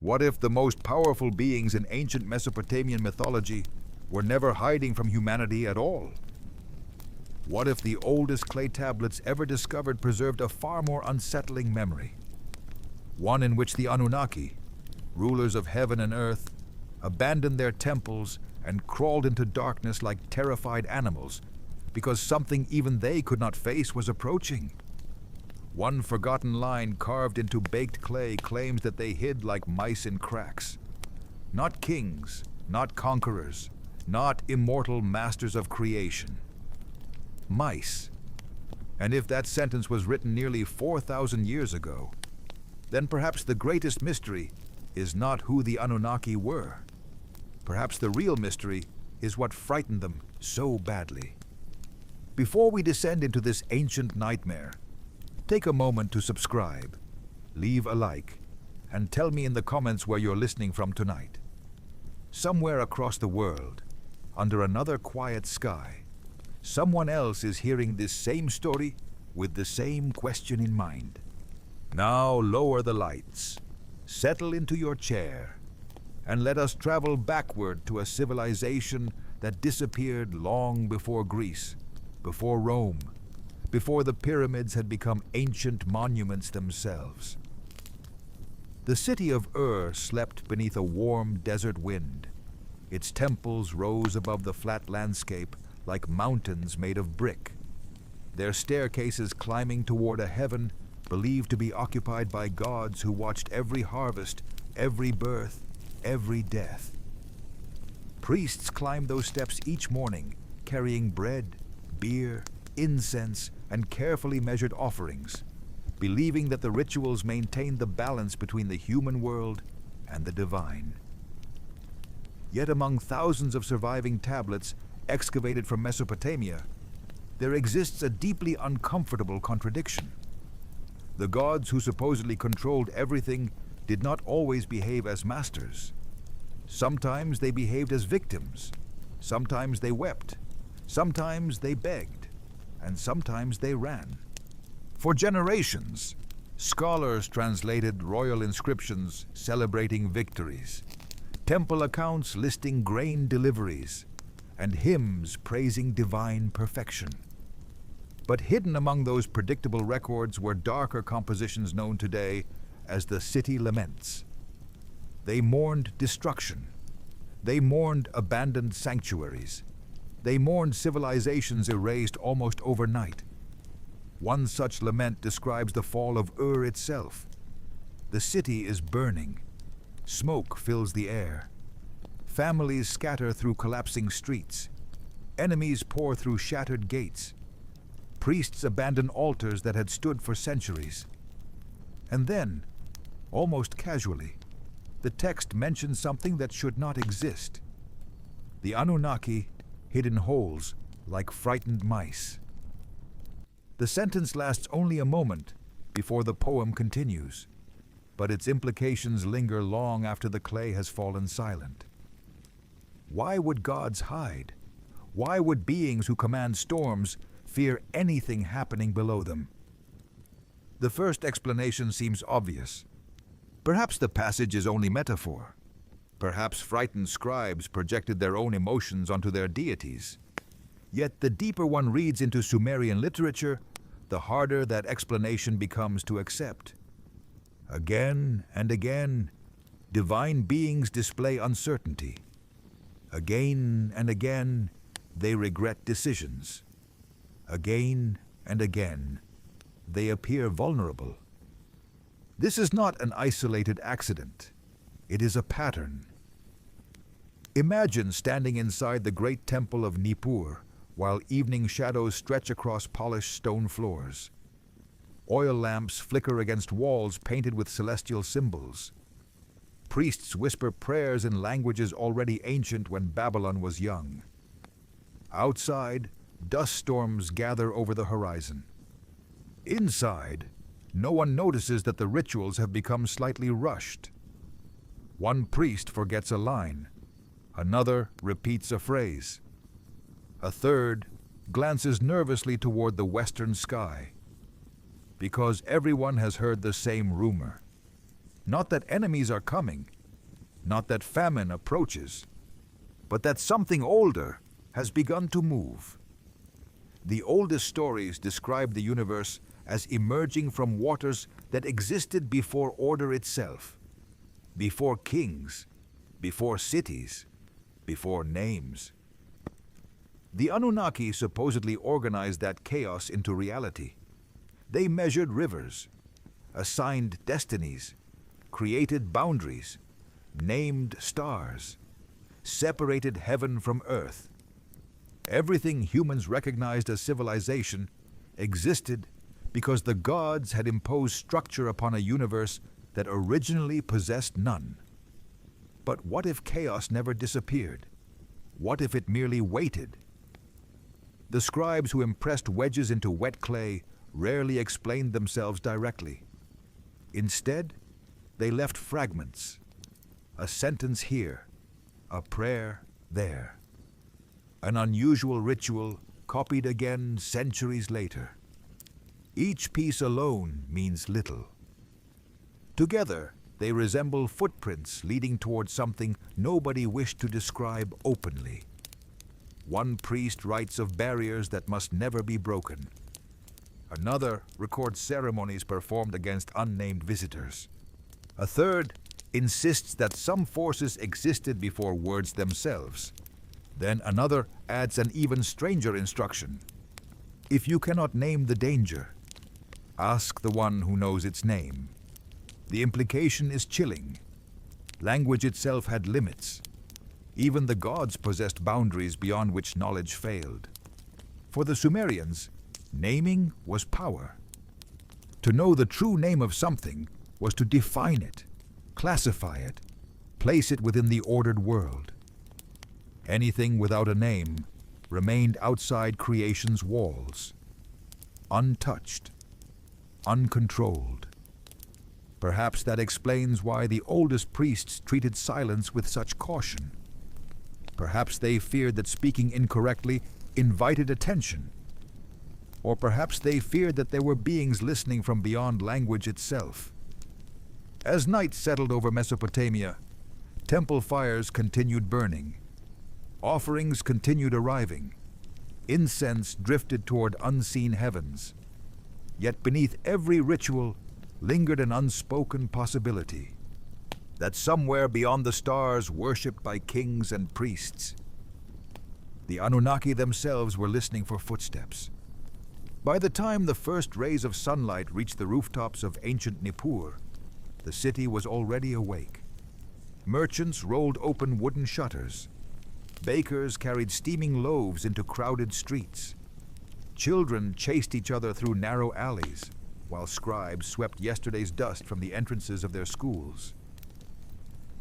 What if the most powerful beings in ancient Mesopotamian mythology were never hiding from humanity at all? What if the oldest clay tablets ever discovered preserved a far more unsettling memory? One in which the Anunnaki, rulers of heaven and earth, abandoned their temples and crawled into darkness like terrified animals because something even they could not face was approaching. One forgotten line carved into baked clay claims that they hid like mice in cracks. Not kings, not conquerors, not immortal masters of creation. Mice. And if that sentence was written nearly 4,000 years ago, then perhaps the greatest mystery is not who the Anunnaki were. Perhaps the real mystery is what frightened them so badly. Before we descend into this ancient nightmare, take a moment to subscribe, leave a like, and tell me in the comments where you're listening from tonight. Somewhere across the world, under another quiet sky, someone else is hearing this same story with the same question in mind. Now lower the lights, settle into your chair, and let us travel backward to a civilization that disappeared long before Greece, before Rome, before the pyramids had become ancient monuments themselves. The city of Ur slept beneath a warm desert wind. Its temples rose above the flat landscape like mountains made of brick, their staircases climbing toward a heaven believed to be occupied by gods who watched every harvest, every birth, every death. Priests climbed those steps each morning, carrying bread, beer, incense, and carefully measured offerings, believing that the rituals maintained the balance between the human world and the divine. Yet among thousands of surviving tablets excavated from Mesopotamia, there exists a deeply uncomfortable contradiction. The gods who supposedly controlled everything did not always behave as masters. Sometimes they behaved as victims, sometimes they wept, sometimes they begged, and sometimes they ran. For generations, scholars translated royal inscriptions celebrating victories, temple accounts listing grain deliveries, and hymns praising divine perfection. But hidden among those predictable records were darker compositions known today as the city laments. They mourned destruction. They mourned abandoned sanctuaries. They mourned civilizations erased almost overnight. One such lament describes the fall of Ur itself. The city is burning. Smoke fills the air. Families scatter through collapsing streets. Enemies pour through shattered gates. Priests abandon altars that had stood for centuries. And then, almost casually, the text mentions something that should not exist. The Anunnaki hid in holes like frightened mice. The sentence lasts only a moment before the poem continues, but its implications linger long after the clay has fallen silent. Why would gods hide? Why would beings who command storms fear anything happening below them? The first explanation seems obvious. Perhaps the passage is only metaphor. Perhaps frightened scribes projected their own emotions onto their deities. Yet the deeper one reads into Sumerian literature, the harder that explanation becomes to accept. Again and again, divine beings display uncertainty. Again and again, they regret decisions. Again and again, they appear vulnerable. This is not an isolated accident. It is a pattern. Imagine standing inside the great temple of Nippur while evening shadows stretch across polished stone floors. Oil lamps flicker against walls painted with celestial symbols. Priests whisper prayers in languages already ancient when Babylon was young. Outside, dust storms gather over the horizon. Inside, no one notices that the rituals have become slightly rushed. One priest forgets a line. Another repeats a phrase. A third glances nervously toward the western sky. Because everyone has heard the same rumor. Not that enemies are coming, not that famine approaches, but that something older has begun to move. The oldest stories describe the universe as emerging from waters that existed before order itself, before kings, before cities, before names. The Anunnaki supposedly organized that chaos into reality. They measured rivers, assigned destinies, created boundaries, named stars, separated heaven from earth. Everything humans recognized as civilization existed because the gods had imposed structure upon a universe that originally possessed none. But what if chaos never disappeared? What if it merely waited? The scribes who impressed wedges into wet clay rarely explained themselves directly. Instead, they left fragments, a sentence here, a prayer there, an unusual ritual copied again centuries later. Each piece alone means little. Together, they resemble footprints leading toward something nobody wished to describe openly. One priest writes of barriers that must never be broken. Another records ceremonies performed against unnamed visitors. A third insists that some forces existed before words themselves. Then another adds an even stranger instruction. If you cannot name the danger, ask the one who knows its name. The implication is chilling. Language itself had limits. Even the gods possessed boundaries beyond which knowledge failed. For the Sumerians, naming was power. To know the true name of something was to define it, classify it, place it within the ordered world. Anything without a name remained outside creation's walls, untouched, uncontrolled. Perhaps that explains why the oldest priests treated silence with such caution. Perhaps they feared that speaking incorrectly invited attention. Or perhaps they feared that there were beings listening from beyond language itself. As night settled over Mesopotamia, temple fires continued burning. Offerings continued arriving. Incense drifted toward unseen heavens. Yet beneath every ritual lingered an unspoken possibility that somewhere beyond the stars worshipped by kings and priests, the Anunnaki themselves were listening for footsteps. By the time the first rays of sunlight reached the rooftops of ancient Nippur, the city was already awake. Merchants rolled open wooden shutters. Bakers carried steaming loaves into crowded streets. Children chased each other through narrow alleys, while scribes swept yesterday's dust from the entrances of their schools.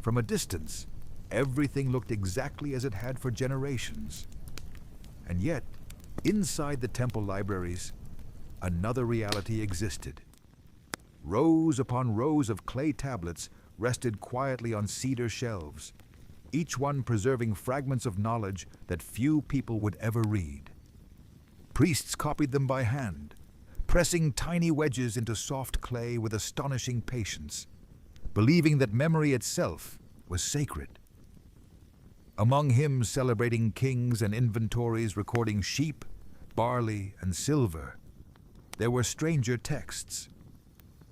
From a distance, everything looked exactly as it had for generations. And yet, inside the temple libraries, another reality existed. Rows upon rows of clay tablets rested quietly on cedar shelves, each one preserving fragments of knowledge that few people would ever read. Priests copied them by hand, pressing tiny wedges into soft clay with astonishing patience, believing that memory itself was sacred. Among hymns celebrating kings and inventories recording sheep, barley, and silver, there were stranger texts.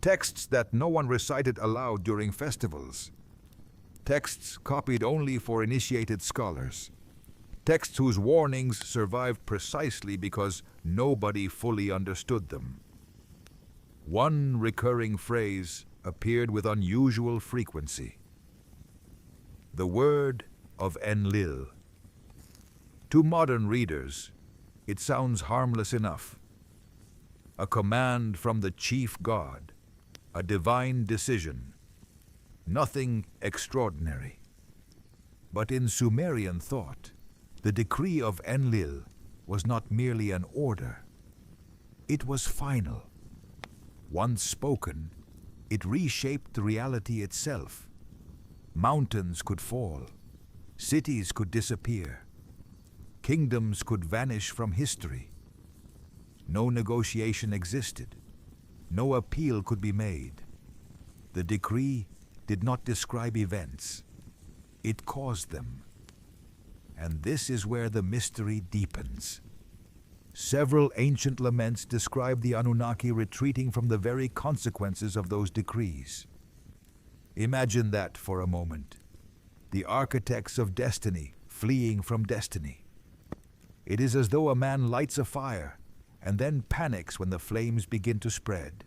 Texts that no one recited aloud during festivals. Texts copied only for initiated scholars. Texts whose warnings survived precisely because nobody fully understood them. One recurring phrase appeared with unusual frequency. The word of Enlil. To modern readers, it sounds harmless enough. A command from the chief god, a divine decision. Nothing extraordinary. But in Sumerian thought, the decree of Enlil was not merely an order. It was final. Once spoken, it reshaped the reality itself. Mountains could fall. Cities could disappear. Kingdoms could vanish from history. No negotiation existed. No appeal could be made. The decree did not describe events. It caused them. And this is where the mystery deepens. Several ancient laments describe the Anunnaki retreating from the very consequences of those decrees. Imagine that for a moment. The architects of destiny fleeing from destiny. It is as though a man lights a fire and then panics when the flames begin to spread.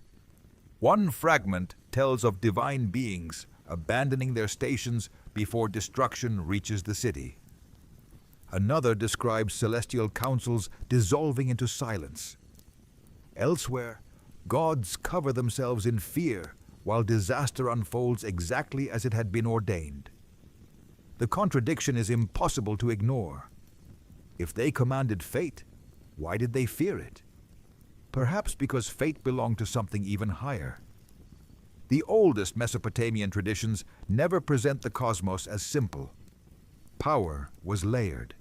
One fragment tells of divine beings abandoning their stations before destruction reaches the city. Another describes celestial councils dissolving into silence. Elsewhere, gods cover themselves in fear while disaster unfolds exactly as it had been ordained. The contradiction is impossible to ignore. If they commanded fate, why did they fear it? Perhaps because fate belonged to something even higher. The oldest Mesopotamian traditions never present the cosmos as simple. Power was layered.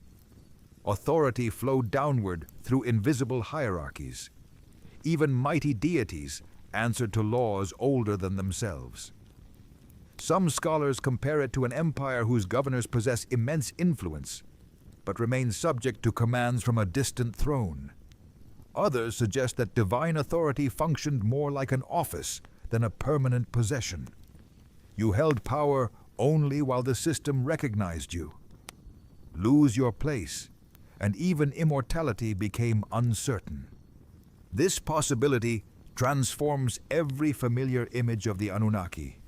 Authority flowed downward through invisible hierarchies. Even mighty deities answered to laws older than themselves. Some scholars compare it to an empire whose governors possess immense influence, but remain subject to commands from a distant throne. Others suggest that divine authority functioned more like an office than a permanent possession. You held power only while the system recognized you. Lose your place, and even immortality became uncertain. This possibility transforms every familiar image of the Anunnaki.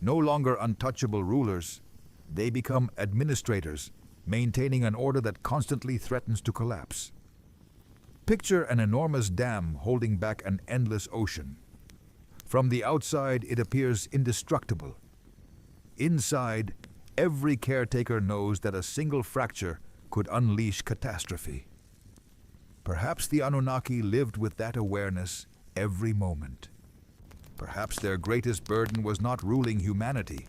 No longer untouchable rulers, they become administrators, maintaining an order that constantly threatens to collapse. Picture an enormous dam holding back an endless ocean. From the outside, it appears indestructible. Inside, every caretaker knows that a single fracture could unleash catastrophe. Perhaps the Anunnaki lived with that awareness every moment. Perhaps their greatest burden was not ruling humanity,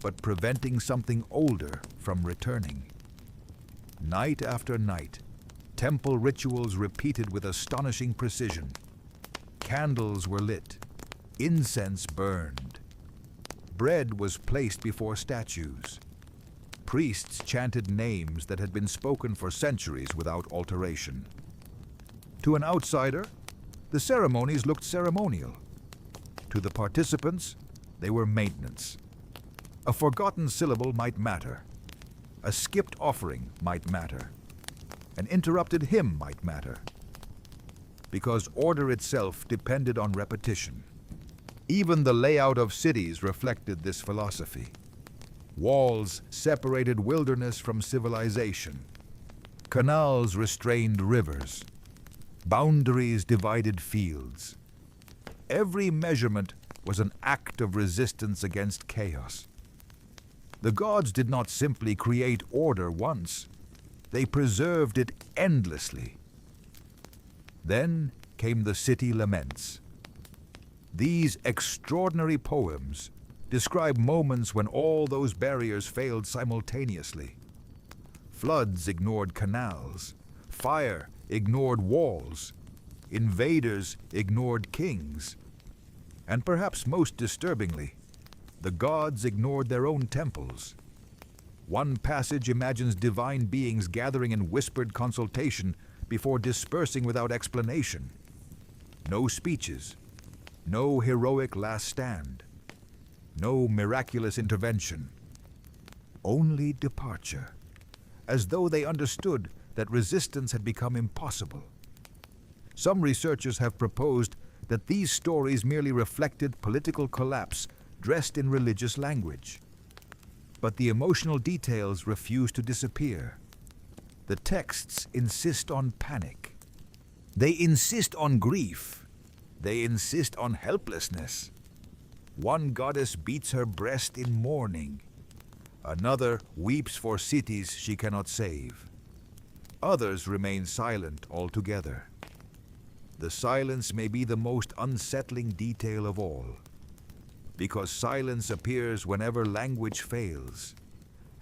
but preventing something older from returning. Night after night, temple rituals repeated with astonishing precision. Candles were lit, incense burned. Bread was placed before statues. Priests chanted names that had been spoken for centuries without alteration. To an outsider, the ceremonies looked ceremonial. To the participants, they were maintenance. A forgotten syllable might matter. A skipped offering might matter. An interrupted hymn might matter. Because order itself depended on repetition. Even the layout of cities reflected this philosophy. Walls separated wilderness from civilization. Canals restrained rivers. Boundaries divided fields. Every measurement was an act of resistance against chaos. The gods did not simply create order once, they preserved it endlessly. Then came the city laments. These extraordinary poems describe moments when all those barriers failed simultaneously. Floods ignored canals, fire ignored walls, invaders ignored kings, and perhaps most disturbingly, the gods ignored their own temples. One passage imagines divine beings gathering in whispered consultation before dispersing without explanation. No speeches, no heroic last stand, no miraculous intervention, only departure, as though they understood that resistance had become impossible. Some researchers have proposed that these stories merely reflected political collapse dressed in religious language. But the emotional details refuse to disappear. The texts insist on panic. They insist on grief. They insist on helplessness. One goddess beats her breast in mourning. Another weeps for cities she cannot save. Others remain silent altogether. The silence may be the most unsettling detail of all, because silence appears whenever language fails,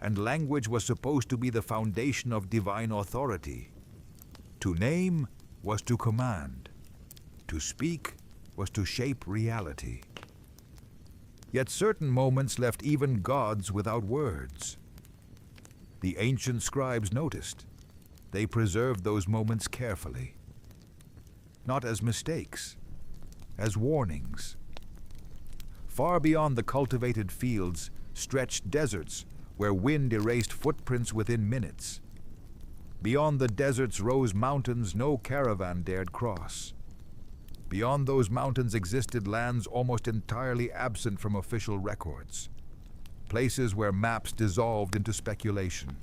and language was supposed to be the foundation of divine authority. To name was to command. To speak was to shape reality. Yet certain moments left even gods without words. The ancient scribes noticed. They preserved those moments carefully. Not as mistakes, as warnings. Far beyond the cultivated fields stretched deserts where wind erased footprints within minutes. Beyond the deserts rose mountains no caravan dared cross. Beyond those mountains existed lands almost entirely absent from official records, places where maps dissolved into speculation.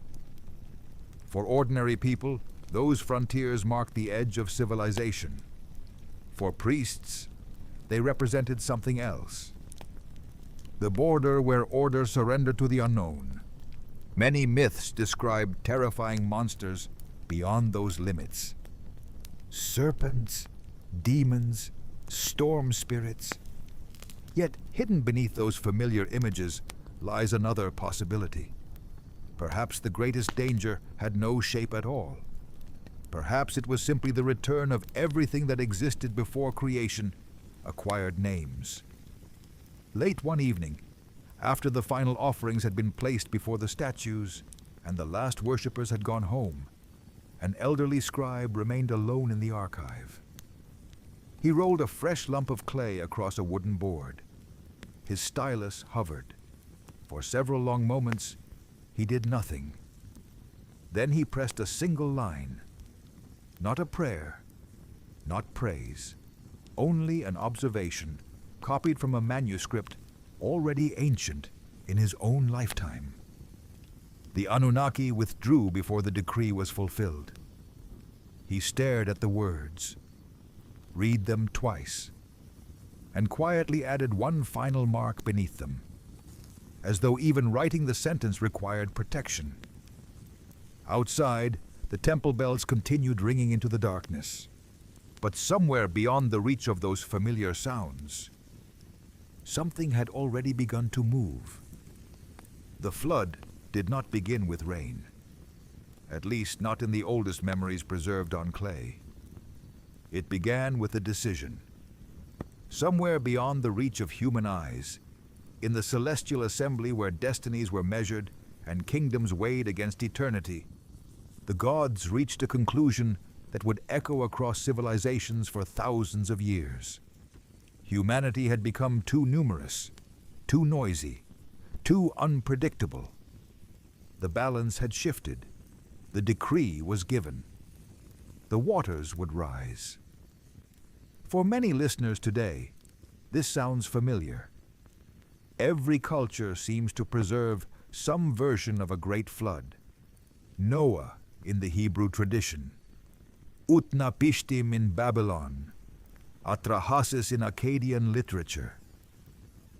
For ordinary people, those frontiers marked the edge of civilization. For priests, they represented something else. The border where order surrendered to the unknown. Many myths describe terrifying monsters beyond those limits. Serpents, demons, storm spirits. Yet hidden beneath those familiar images lies another possibility. Perhaps the greatest danger had no shape at all. Perhaps it was simply the return of everything that existed before creation acquired names. Late one evening, after the final offerings had been placed before the statues and the last worshippers had gone home, an elderly scribe remained alone in the archive. He rolled a fresh lump of clay across a wooden board. His stylus hovered. For several long moments, he did nothing. Then he pressed a single line. Not a prayer, not praise, only an observation copied from a manuscript already ancient in his own lifetime. The Anunnaki withdrew before the decree was fulfilled. He stared at the words, read them twice, and quietly added one final mark beneath them, as though even writing the sentence required protection. Outside, the temple bells continued ringing into the darkness. But somewhere beyond the reach of those familiar sounds, something had already begun to move. The flood did not begin with rain, at least not in the oldest memories preserved on clay. It began with a decision. Somewhere beyond the reach of human eyes, in the celestial assembly where destinies were measured and kingdoms weighed against eternity, the gods reached a conclusion that would echo across civilizations for thousands of years. Humanity had become too numerous, too noisy, too unpredictable. The balance had shifted. The decree was given. The waters would rise. For many listeners today, this sounds familiar. Every culture seems to preserve some version of a great flood. Noah in the Hebrew tradition, Utnapishtim in Babylon, Atrahasis in Akkadian literature.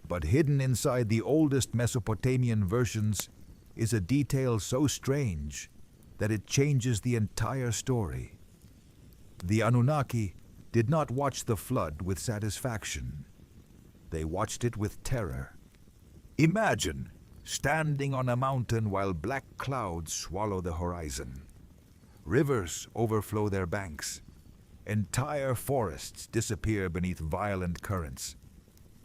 But hidden inside the oldest Mesopotamian versions is a detail so strange that it changes the entire story. The Anunnaki did not watch the flood with satisfaction. They watched it with terror. Imagine standing on a mountain while black clouds swallow the horizon. Rivers overflow their banks. Entire forests disappear beneath violent currents.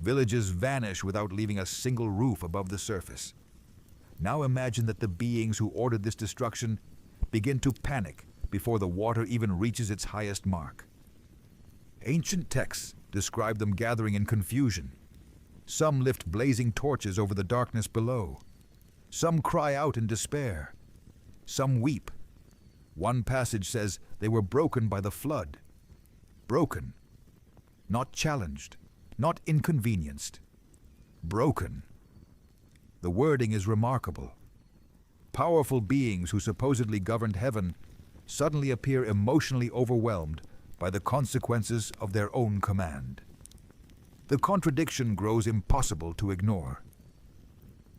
Villages vanish without leaving a single roof above the surface. Now imagine that the beings who ordered this destruction begin to panic before the water even reaches its highest mark. Ancient texts describe them gathering in confusion. Some lift blazing torches over the darkness below. Some cry out in despair. Some weep. One passage says they were broken by the flood. Broken. Not challenged. Not inconvenienced. Broken. The wording is remarkable. Powerful beings who supposedly governed heaven suddenly appear emotionally overwhelmed by the consequences of their own command. The contradiction grows impossible to ignore.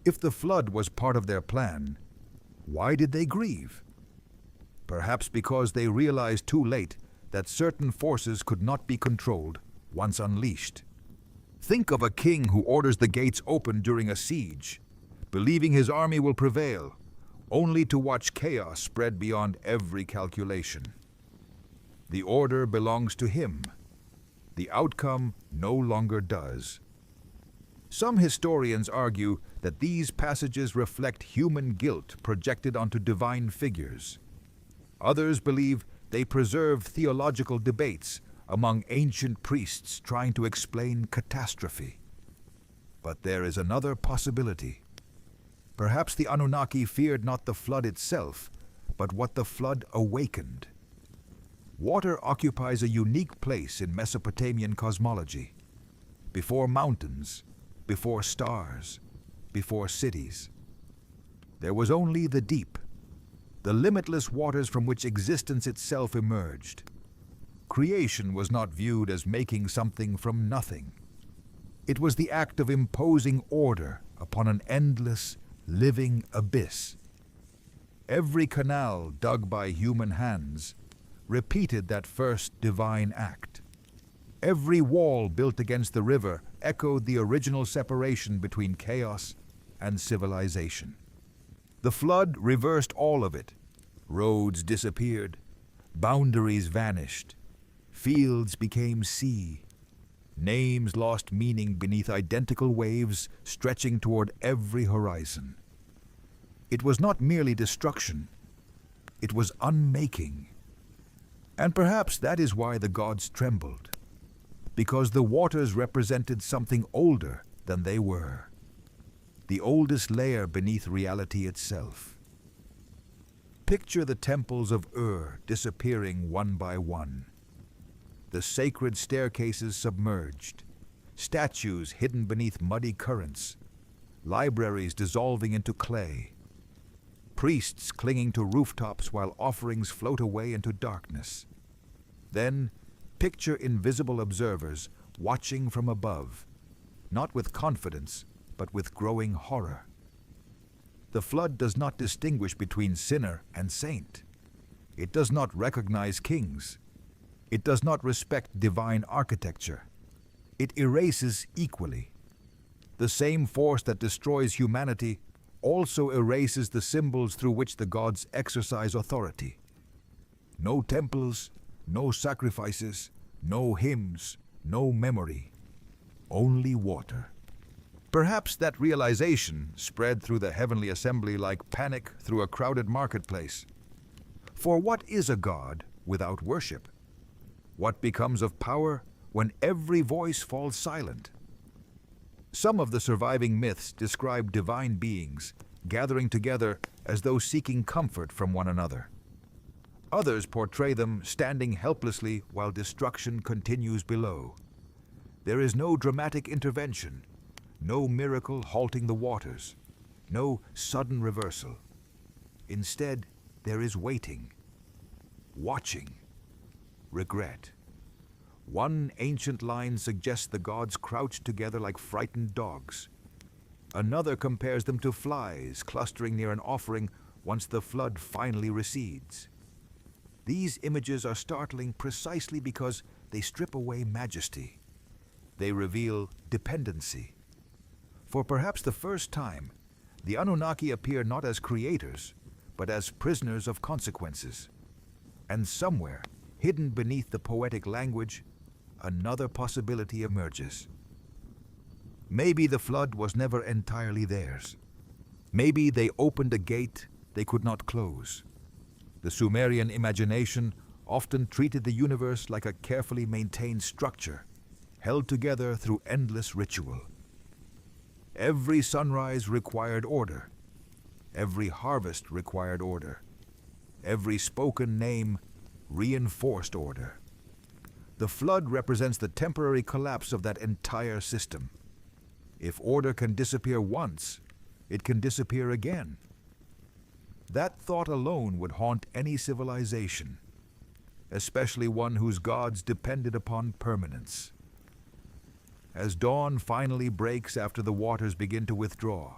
If the flood was part of their plan, why did they grieve? Perhaps because they realized too late that certain forces could not be controlled once unleashed. Think of a king who orders the gates open during a siege, believing his army will prevail, only to watch chaos spread beyond every calculation. The order belongs to him. The outcome no longer does. Some historians argue that these passages reflect human guilt projected onto divine figures. Others believe they preserve theological debates among ancient priests trying to explain catastrophe. But there is another possibility. Perhaps the Anunnaki feared not the flood itself, but what the flood awakened. Water occupies a unique place in Mesopotamian cosmology. Before mountains, before stars, before cities. There was only the deep, the limitless waters from which existence itself emerged. Creation was not viewed as making something from nothing. It was the act of imposing order upon an endless, living abyss. Every canal dug by human hands repeated that first divine act. Every wall built against the river echoed the original separation between chaos and civilization. The flood reversed all of it. Roads disappeared, boundaries vanished, fields became sea, names lost meaning beneath identical waves stretching toward every horizon. It was not merely destruction, it was unmaking. And perhaps that is why the gods trembled, because the waters represented something older than they were, the oldest layer beneath reality itself. Picture the temples of Ur disappearing one by one, the sacred staircases submerged, statues hidden beneath muddy currents, libraries dissolving into clay, priests clinging to rooftops while offerings float away into darkness. Then, picture invisible observers watching from above, not with confidence, but with growing horror. The flood does not distinguish between sinner and saint. It does not recognize kings. It does not respect divine architecture. It erases equally. The same force that destroys humanity also erases the symbols through which the gods exercise authority. No temples, no sacrifices, no hymns, no memory, only water. Perhaps that realization spread through the heavenly assembly like panic through a crowded marketplace. For what is a god without worship? What becomes of power when every voice falls silent? Some of the surviving myths describe divine beings gathering together as though seeking comfort from one another. Others portray them standing helplessly while destruction continues below. There is no dramatic intervention, no miracle halting the waters, no sudden reversal. Instead, there is waiting, watching, regret. One ancient line suggests the gods crouched together like frightened dogs. Another compares them to flies clustering near an offering once the flood finally recedes. These images are startling precisely because they strip away majesty. They reveal dependency. For perhaps the first time, the Anunnaki appear not as creators, but as prisoners of consequences. And somewhere, hidden beneath the poetic language, another possibility emerges. Maybe the flood was never entirely theirs. Maybe they opened a gate they could not close. The Sumerian imagination often treated the universe like a carefully maintained structure, held together through endless ritual. Every sunrise required order. Every harvest required order. Every spoken name reinforced order. The flood represents the temporary collapse of that entire system. If order can disappear once, it can disappear again. That thought alone would haunt any civilization, especially one whose gods depended upon permanence. As dawn finally breaks after the waters begin to withdraw,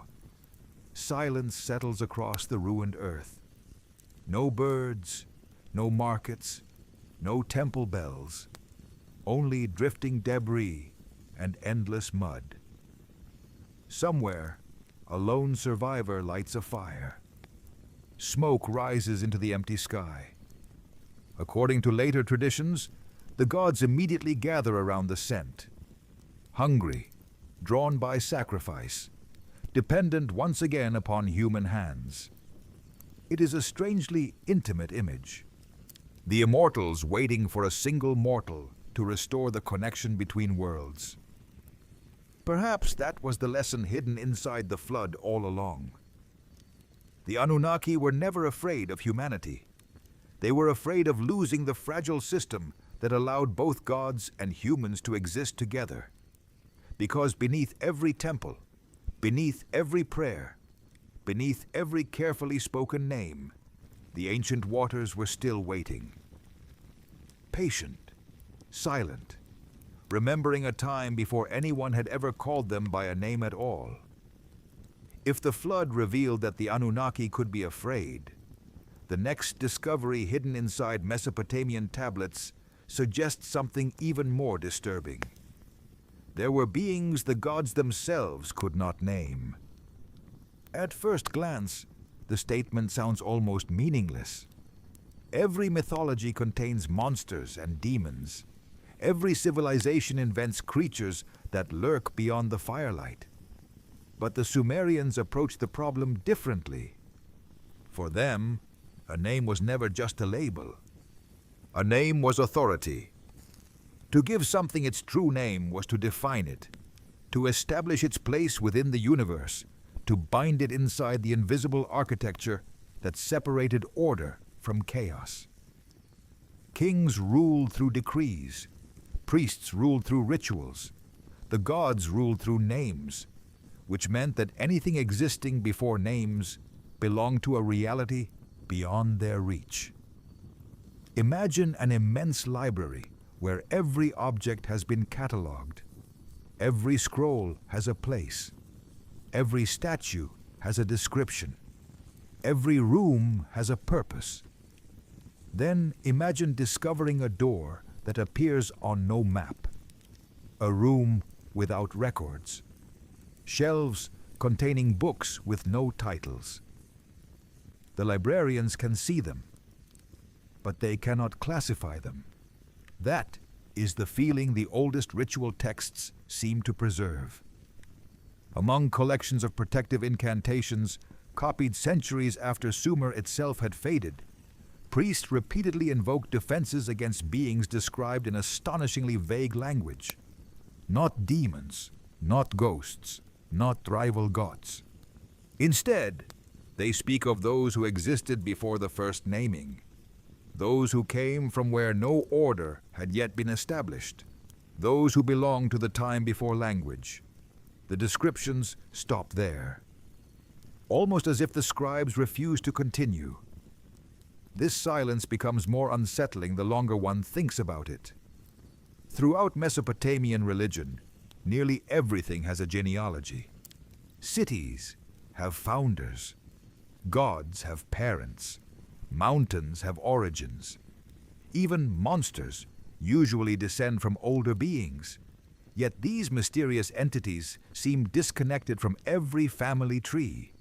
silence settles across the ruined earth. No birds, no markets, no temple bells, only drifting debris and endless mud. Somewhere, a lone survivor lights a fire. Smoke rises into the empty sky. According to later traditions, the gods immediately gather around the scent. Hungry, drawn by sacrifice, dependent once again upon human hands. It is a strangely intimate image. The immortals waiting for a single mortal to restore the connection between worlds. Perhaps that was the lesson hidden inside the flood all along. The Anunnaki were never afraid of humanity. They were afraid of losing the fragile system that allowed both gods and humans to exist together. Because beneath every temple, beneath every prayer, beneath every carefully spoken name, the ancient waters were still waiting. Patient, silent, remembering a time before anyone had ever called them by a name at all. If the flood revealed that the Anunnaki could be afraid, the next discovery hidden inside Mesopotamian tablets suggests something even more disturbing. There were beings the gods themselves could not name. At first glance, the statement sounds almost meaningless. Every mythology contains monsters and demons. Every civilization invents creatures that lurk beyond the firelight. But the Sumerians approached the problem differently. For them, a name was never just a label. A name was authority. To give something its true name was to define it, to establish its place within the universe, to bind it inside the invisible architecture that separated order from chaos. Kings ruled through decrees. Priests ruled through rituals. The gods ruled through names, which meant that anything existing before names belonged to a reality beyond their reach. Imagine an immense library where every object has been catalogued. Every scroll has a place. Every statue has a description. Every room has a purpose. Then imagine discovering a door that appears on no map. A room without records. Shelves containing books with no titles. The librarians can see them, but they cannot classify them. That is the feeling the oldest ritual texts seem to preserve. Among collections of protective incantations copied centuries after Sumer itself had faded, priests repeatedly invoked defenses against beings described in astonishingly vague language. Not demons, not ghosts, not rival gods. Instead, they speak of those who existed before the first naming, those who came from where no order had yet been established, those who belonged to the time before language. The descriptions stop there, almost as if the scribes refuse to continue. This silence becomes more unsettling the longer one thinks about it. Throughout Mesopotamian religion, nearly everything has a genealogy. Cities have founders. Gods have parents. Mountains have origins. Even monsters usually descend from older beings. Yet these mysterious entities seem disconnected from every family tree.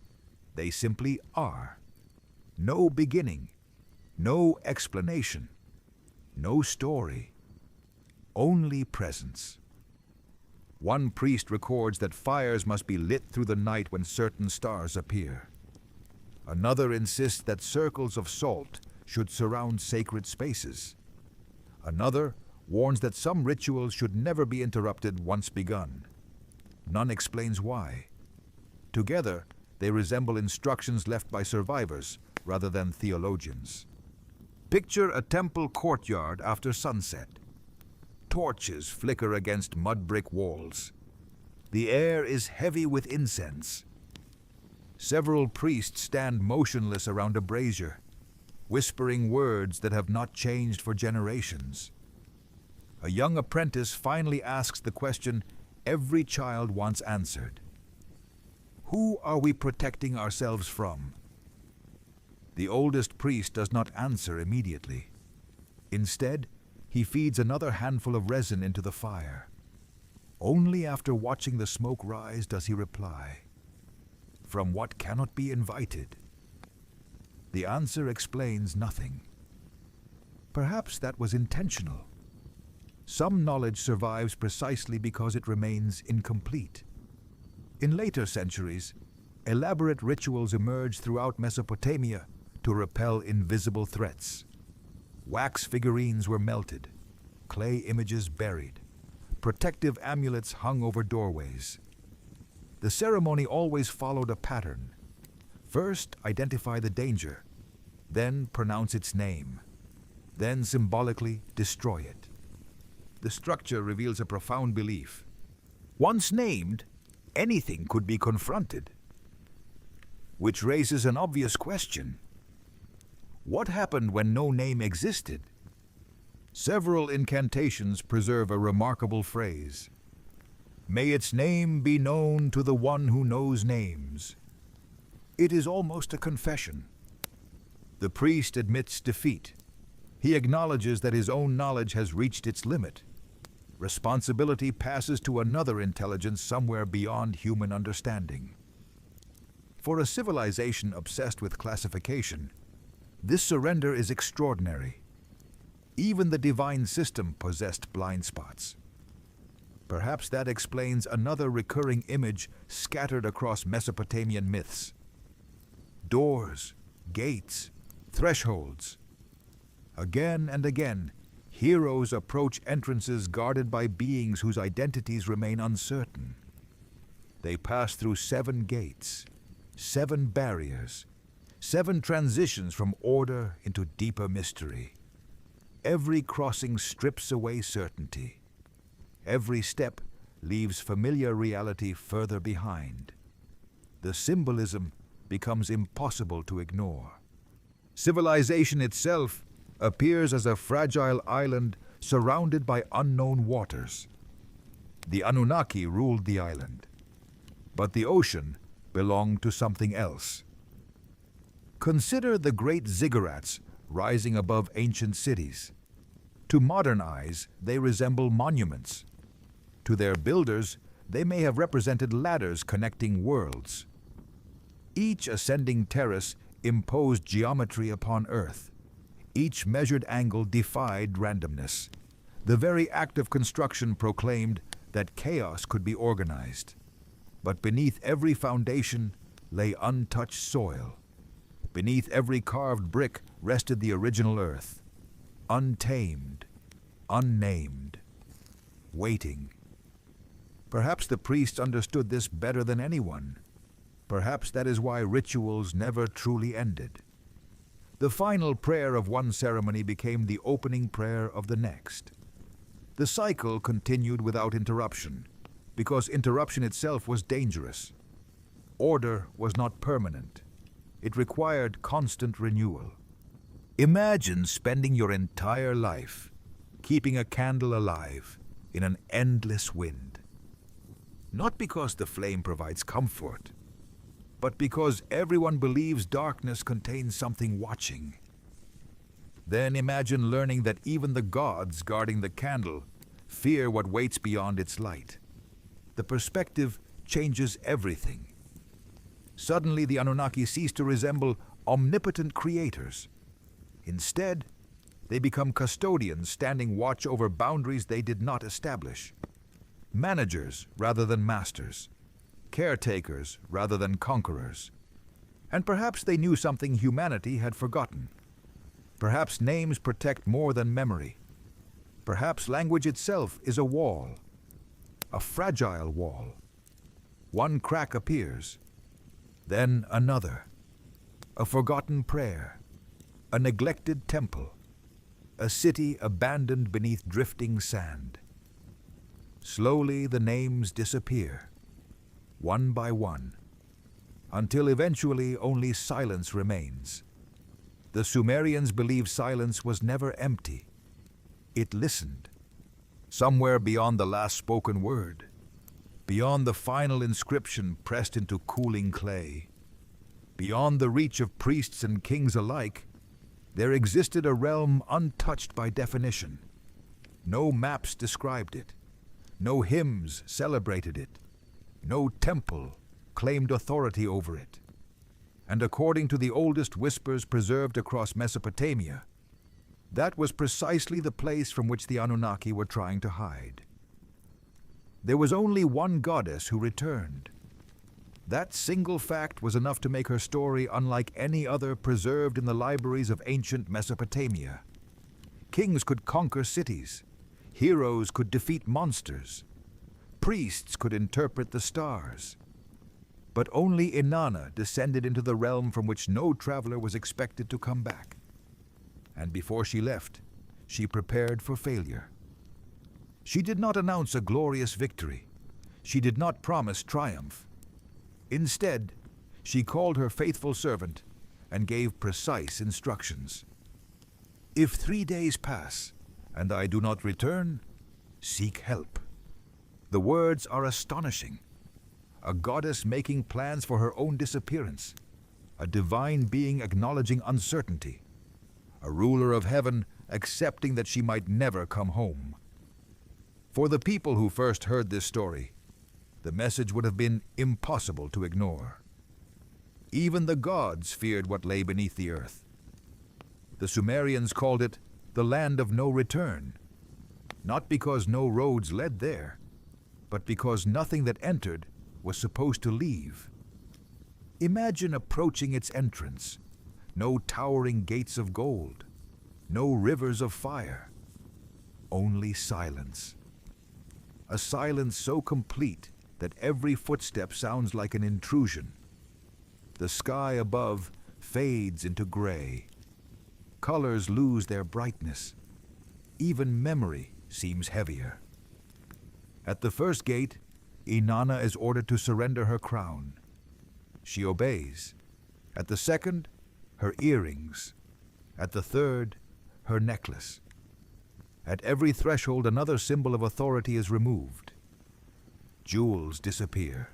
They simply are. No beginning, no explanation, no story, only presence. One priest records that fires must be lit through the night when certain stars appear. Another insists that circles of salt should surround sacred spaces. Another warns that some rituals should never be interrupted once begun. None explains why. Together, they resemble instructions left by survivors rather than theologians. Picture a temple courtyard after sunset. Torches flicker against mud brick walls. The air is heavy with incense. Several priests stand motionless around a brazier, whispering words that have not changed for generations. A young apprentice finally asks the question every child wants answered. Who are we protecting ourselves from? The oldest priest does not answer immediately. Instead, he feeds another handful of resin into the fire. Only after watching the smoke rise does he reply. From what cannot be invited. The answer explains nothing. Perhaps that was intentional. Some knowledge survives precisely because it remains incomplete. In later centuries, elaborate rituals emerged throughout Mesopotamia to repel invisible threats. Wax figurines were melted, clay images buried, protective amulets hung over doorways. The ceremony always followed a pattern. First, identify the danger, then pronounce its name, then symbolically destroy it. The structure reveals a profound belief. Once named, anything could be confronted. Which raises an obvious question. What happened when no name existed? Several incantations preserve a remarkable phrase. May its name be known to the one who knows names. It is almost a confession. The priest admits defeat. He acknowledges that his own knowledge has reached its limit. Responsibility passes to another intelligence somewhere beyond human understanding. For a civilization obsessed with classification, this surrender is extraordinary. Even the divine system possessed blind spots. Perhaps that explains another recurring image scattered across Mesopotamian myths. Doors, gates, thresholds. Again and again, heroes approach entrances guarded by beings whose identities remain uncertain. They pass through 7 gates, 7 barriers, 7 transitions from order into deeper mystery. Every crossing strips away certainty. Every step leaves familiar reality further behind. The symbolism becomes impossible to ignore. Civilization itself appears as a fragile island surrounded by unknown waters. The Anunnaki ruled the island, but the ocean belonged to something else. Consider the great ziggurats rising above ancient cities. To modern eyes, they resemble monuments. To their builders, they may have represented ladders connecting worlds. Each ascending terrace imposed geometry upon Earth. Each measured angle defied randomness. The very act of construction proclaimed that chaos could be organized. But beneath every foundation lay untouched soil. Beneath every carved brick rested the original Earth, untamed, unnamed, waiting. Perhaps the priests understood this better than anyone. Perhaps that is why rituals never truly ended. The final prayer of one ceremony became the opening prayer of the next. The cycle continued without interruption, because interruption itself was dangerous. Order was not permanent. It required constant renewal. Imagine spending your entire life keeping a candle alive in an endless wind. Not because the flame provides comfort, but because everyone believes darkness contains something watching. Then imagine learning that even the gods guarding the candle fear what waits beyond its light. The perspective changes everything. Suddenly, the Anunnaki cease to resemble omnipotent creators. Instead, they become custodians standing watch over boundaries they did not establish. Managers rather than masters. Caretakers rather than conquerors. And perhaps they knew something humanity had forgotten. Perhaps names protect more than memory. Perhaps language itself is a wall. A fragile wall. One crack appears. Then another. A forgotten prayer. A neglected temple. A city abandoned beneath drifting sand. Slowly the names disappear, one by one, until eventually only silence remains. The Sumerians believed silence was never empty. It listened. Somewhere beyond the last spoken word, beyond the final inscription pressed into cooling clay, beyond the reach of priests and kings alike, there existed a realm untouched by definition. No maps described it. No hymns celebrated it. No temple claimed authority over it. And according to the oldest whispers preserved across Mesopotamia, that was precisely the place from which the Anunnaki were trying to hide. There was only one goddess who returned, That single fact was enough to make her story unlike any other preserved in the libraries of ancient Mesopotamia. Kings could conquer cities. Heroes could defeat monsters. Priests could interpret the stars. But only Inanna descended into the realm from which no traveler was expected to come back. And before she left, she prepared for failure. She did not announce a glorious victory. She did not promise triumph. Instead, she called her faithful servant and gave precise instructions. If 3 days pass and I do not return, seek help. The words are astonishing. A goddess making plans for her own disappearance. A divine being acknowledging uncertainty. A ruler of heaven accepting that she might never come home. For the people who first heard this story, the message would have been impossible to ignore. Even the gods feared what lay beneath the earth. The Sumerians called it the land of no return, not because no roads led there, but because nothing that entered was supposed to leave. Imagine approaching its entrance. No towering gates of gold, no rivers of fire, only silence. A silence so complete that every footstep sounds like an intrusion. The sky above fades into gray. Colors lose their brightness. Even memory seems heavier. At the first gate, Inanna is ordered to surrender her crown. She obeys. At the second, her earrings. At the third, her necklace. At every threshold, another symbol of authority is removed. Jewels disappear.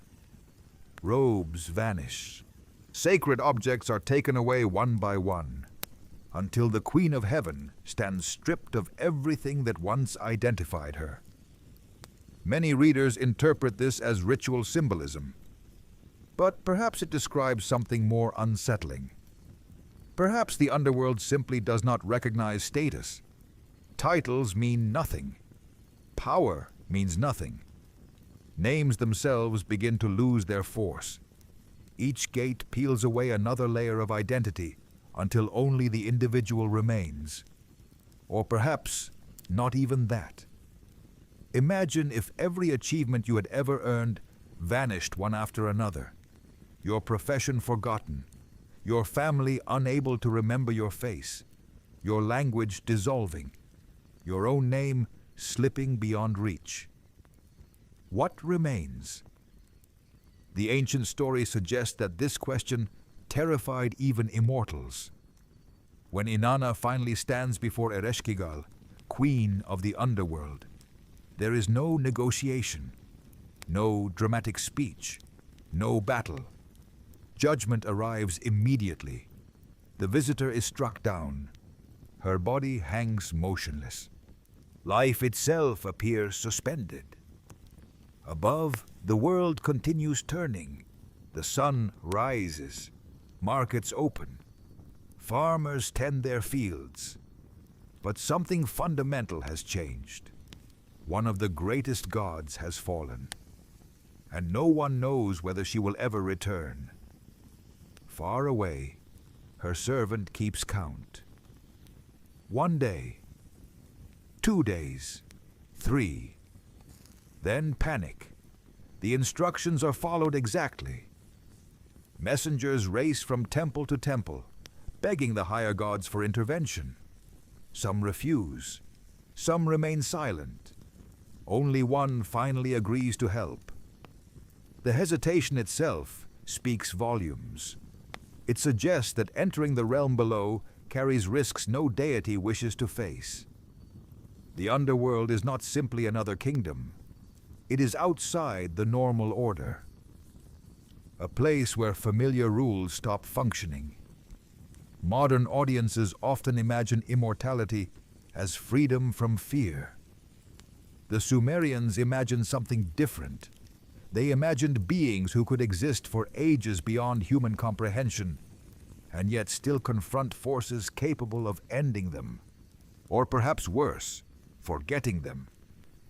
Robes vanish. Sacred objects are taken away one by one, until the Queen of Heaven stands stripped of everything that once identified her. Many readers interpret this as ritual symbolism, but perhaps it describes something more unsettling. Perhaps the underworld simply does not recognize status. Titles mean nothing. Power means nothing. Names themselves begin to lose their force. Each gate peels away another layer of identity until only the individual remains. Or perhaps not even that. Imagine if every achievement you had ever earned vanished one after another, your profession forgotten, your family unable to remember your face, your language dissolving, your own name slipping beyond reach. What remains? The ancient story suggests that this question terrified even immortals. When Inanna finally stands before Ereshkigal, queen of the underworld, there is no negotiation, no dramatic speech, no battle. Judgment arrives immediately. The visitor is struck down. Her body hangs motionless. Life itself appears suspended. Above, the world continues turning. The sun rises. Markets open. Farmers tend their fields. But something fundamental has changed. One of the greatest gods has fallen, and no one knows whether she will ever return. Far away, her servant keeps count. 1 day, 2 days, 3. Then panic. The instructions are followed exactly. Messengers race from temple to temple, begging the higher gods for intervention. Some refuse. Some remain silent. Only one finally agrees to help. The hesitation itself speaks volumes. It suggests that entering the realm below carries risks no deity wishes to face. The underworld is not simply another kingdom. It is outside the normal order. A place where familiar rules stop functioning. Modern audiences often imagine immortality as freedom from fear. The Sumerians imagined something different. They imagined beings who could exist for ages beyond human comprehension, and yet still confront forces capable of ending them. Or perhaps worse, forgetting them.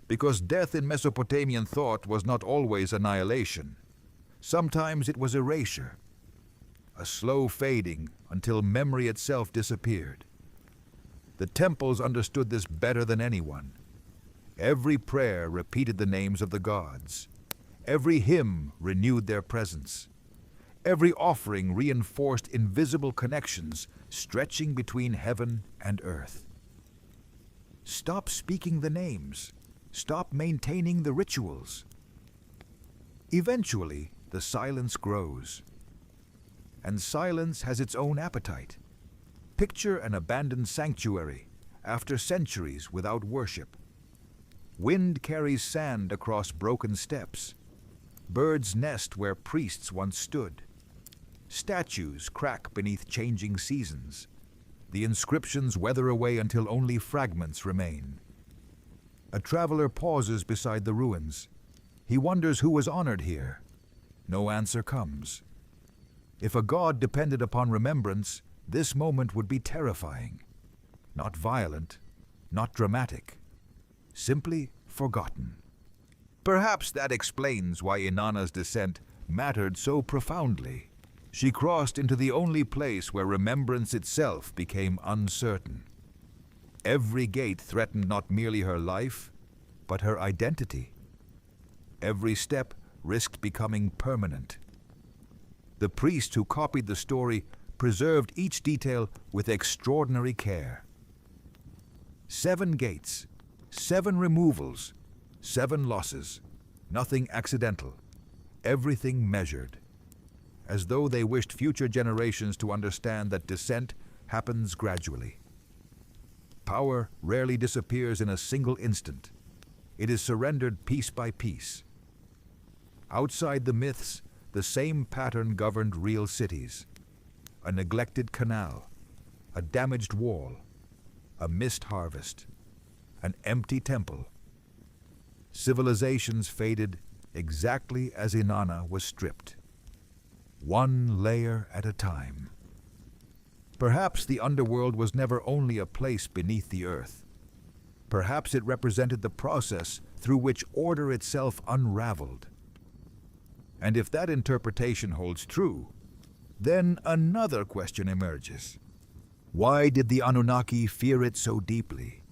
Because death in Mesopotamian thought was not always annihilation. Sometimes it was erasure, a slow fading until memory itself disappeared. The temples understood this better than anyone. Every prayer repeated the names of the gods. Every hymn renewed their presence. Every offering reinforced invisible connections stretching between heaven and earth. Stop speaking the names. Stop maintaining the rituals. Eventually, the silence grows. And silence has its own appetite. Picture an abandoned sanctuary after centuries without worship. Wind carries sand across broken steps. Birds nest where priests once stood. Statues crack beneath changing seasons. The inscriptions weather away until only fragments remain. A traveler pauses beside the ruins. He wonders who was honored here. No answer comes. If a god depended upon remembrance, this moment would be terrifying. Not violent, not dramatic. Simply forgotten. Perhaps that explains why Inanna's descent mattered so profoundly. She crossed into the only place where remembrance itself became uncertain. Every gate threatened not merely her life, but her identity. Every step risked becoming permanent. The priest who copied the story preserved each detail with extraordinary care. 7 gates, 7 removals, 7 losses, nothing accidental, everything measured, as though they wished future generations to understand that descent happens gradually. Power rarely disappears in a single instant. It is surrendered piece by piece. Outside the myths, the same pattern governed real cities. A neglected canal, a damaged wall, a missed harvest, an empty temple. Civilizations faded exactly as Inanna was stripped. One layer at a time. Perhaps the underworld was never only a place beneath the earth. Perhaps it represented the process through which order itself unraveled. And if that interpretation holds true, then another question emerges. Why did the Anunnaki fear it so deeply?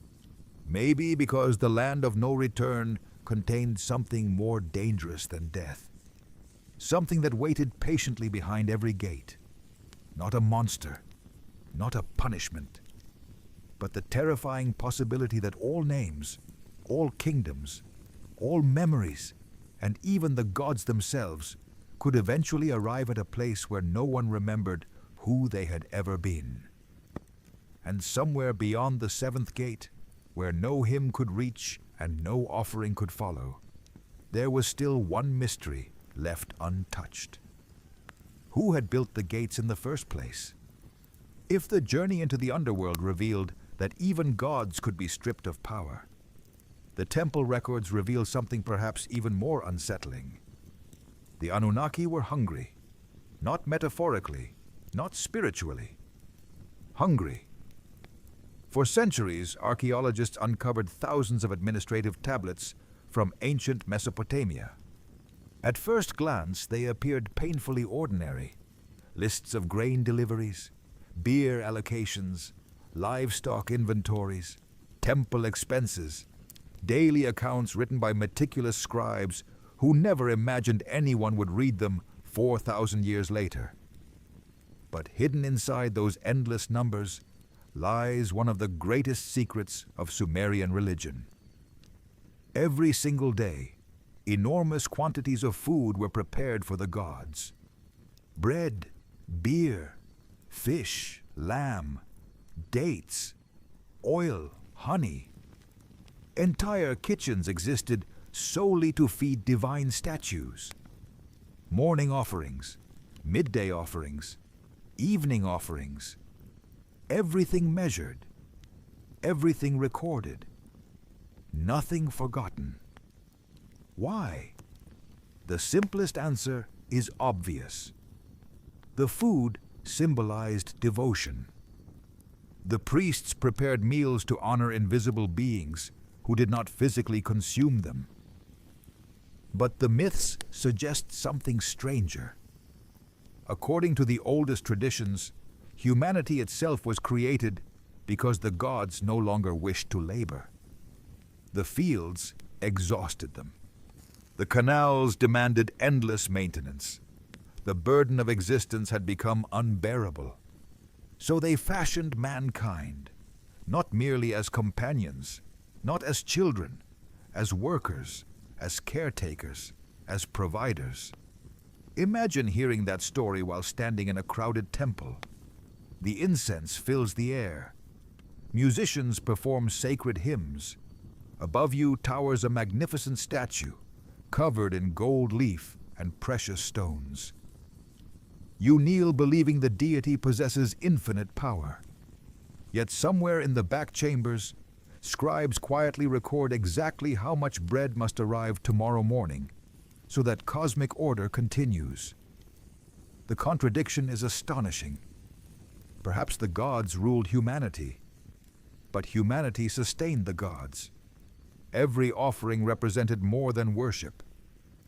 Maybe because the land of no return contained something more dangerous than death. Something that waited patiently behind every gate. Not a monster, not a punishment, but the terrifying possibility that all names, all kingdoms, all memories, and even the gods themselves could eventually arrive at a place where no one remembered who they had ever been. And somewhere beyond the 7th gate, where no hymn could reach and no offering could follow, there was still one mystery left untouched. Who had built the gates in the first place? If the journey into the underworld revealed that even gods could be stripped of power, the temple records reveal something perhaps even more unsettling. The Anunnaki were hungry, not metaphorically, not spiritually. Hungry. For centuries, archaeologists uncovered thousands of administrative tablets from ancient Mesopotamia. At first glance, they appeared painfully ordinary. Lists of grain deliveries, beer allocations, livestock inventories, temple expenses, daily accounts written by meticulous scribes who never imagined anyone would read them 4,000 years later. But hidden inside those endless numbers lies one of the greatest secrets of Sumerian religion. Every single day, enormous quantities of food were prepared for the gods. Bread, beer, fish, lamb, dates, oil, honey. Entire kitchens existed solely to feed divine statues. Morning offerings, midday offerings, evening offerings. Everything measured, everything recorded, nothing forgotten. Why? The simplest answer is obvious. The food symbolized devotion. The priests prepared meals to honor invisible beings who did not physically consume them. But the myths suggest something stranger. According to the oldest traditions, humanity itself was created because the gods no longer wished to labor. The fields exhausted them. The canals demanded endless maintenance. The burden of existence had become unbearable. So they fashioned mankind, not merely as companions, not as children, as workers, as caretakers, as providers. Imagine hearing that story while standing in a crowded temple. The incense fills the air. Musicians perform sacred hymns. Above you towers a magnificent statue, covered in gold leaf and precious stones. You kneel believing the deity possesses infinite power. Yet somewhere in the back chambers, scribes quietly record exactly how much bread must arrive tomorrow morning, so that cosmic order continues. The contradiction is astonishing. Perhaps the gods ruled humanity, but humanity sustained the gods. Every offering represented more than worship.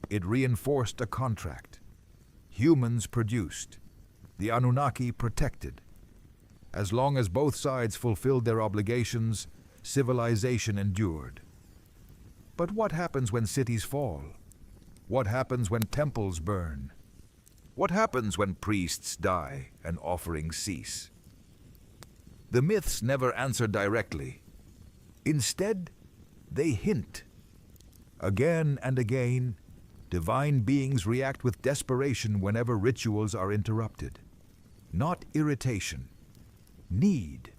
It reinforced a contract. Humans produced, the Anunnaki protected. As long as both sides fulfilled their obligations, civilization endured. But what happens when cities fall? What happens when temples burn? What happens when priests die and offerings cease? The myths never answer directly. Instead, they hint. Again and again, divine beings react with desperation whenever rituals are interrupted. Not irritation, need.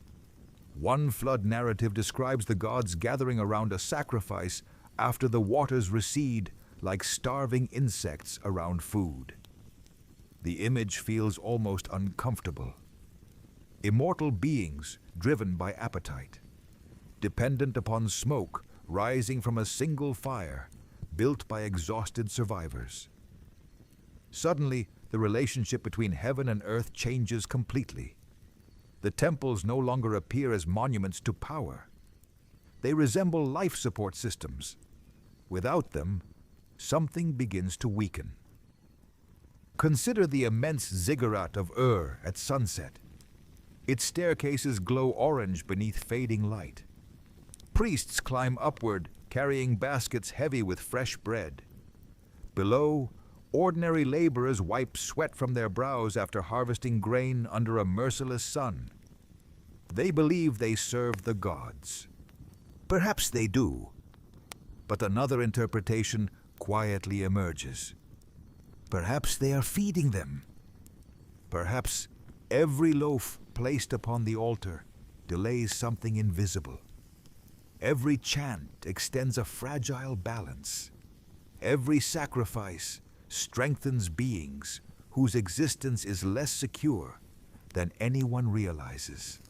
One flood narrative describes the gods gathering around a sacrifice after the waters recede like starving insects around food. The image feels almost uncomfortable. Immortal beings driven by appetite, dependent upon smoke rising from a single fire built by exhausted survivors. Suddenly, the relationship between heaven and earth changes completely. The temples no longer appear as monuments to power. They resemble life support systems. Without them, something begins to weaken. Consider the immense ziggurat of Ur at sunset. Its staircases glow orange beneath fading light. Priests climb upward, carrying baskets heavy with fresh bread. Below, ordinary laborers wipe sweat from their brows after harvesting grain under a merciless sun. They believe they serve the gods. Perhaps they do, but another interpretation quietly emerges. Perhaps they are feeding them. Perhaps every loaf placed upon the altar delays something invisible. Every chant extends a fragile balance. Every sacrifice strengthens beings whose existence is less secure than anyone realizes.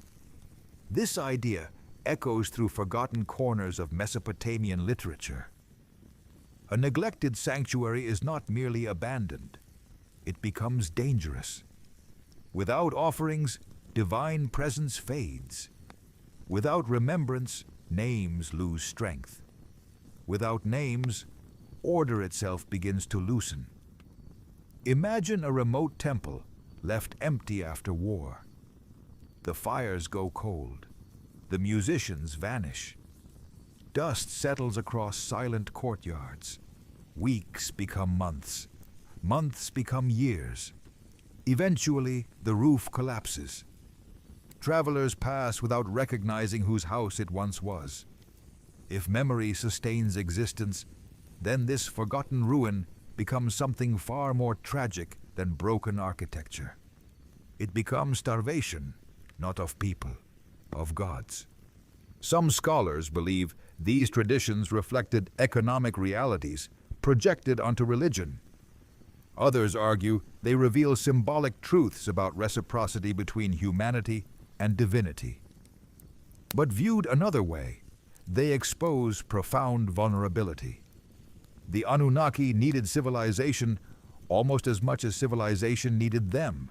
This idea echoes through forgotten corners of Mesopotamian literature. A neglected sanctuary is not merely abandoned, it becomes dangerous. Without offerings, divine presence fades. Without remembrance, names lose strength. Without names, order itself begins to loosen. Imagine a remote temple left empty after war. The fires go cold. The musicians vanish. Dust settles across silent courtyards. Weeks become months. Months become years. Eventually, the roof collapses. Travelers pass without recognizing whose house it once was. If memory sustains existence, then this forgotten ruin becomes something far more tragic than broken architecture. It becomes starvation, not of people, of gods. Some scholars believe these traditions reflected economic realities projected onto religion. Others argue they reveal symbolic truths about reciprocity between humanity and divinity. But viewed another way, they expose profound vulnerability. The Anunnaki needed civilization almost as much as civilization needed them.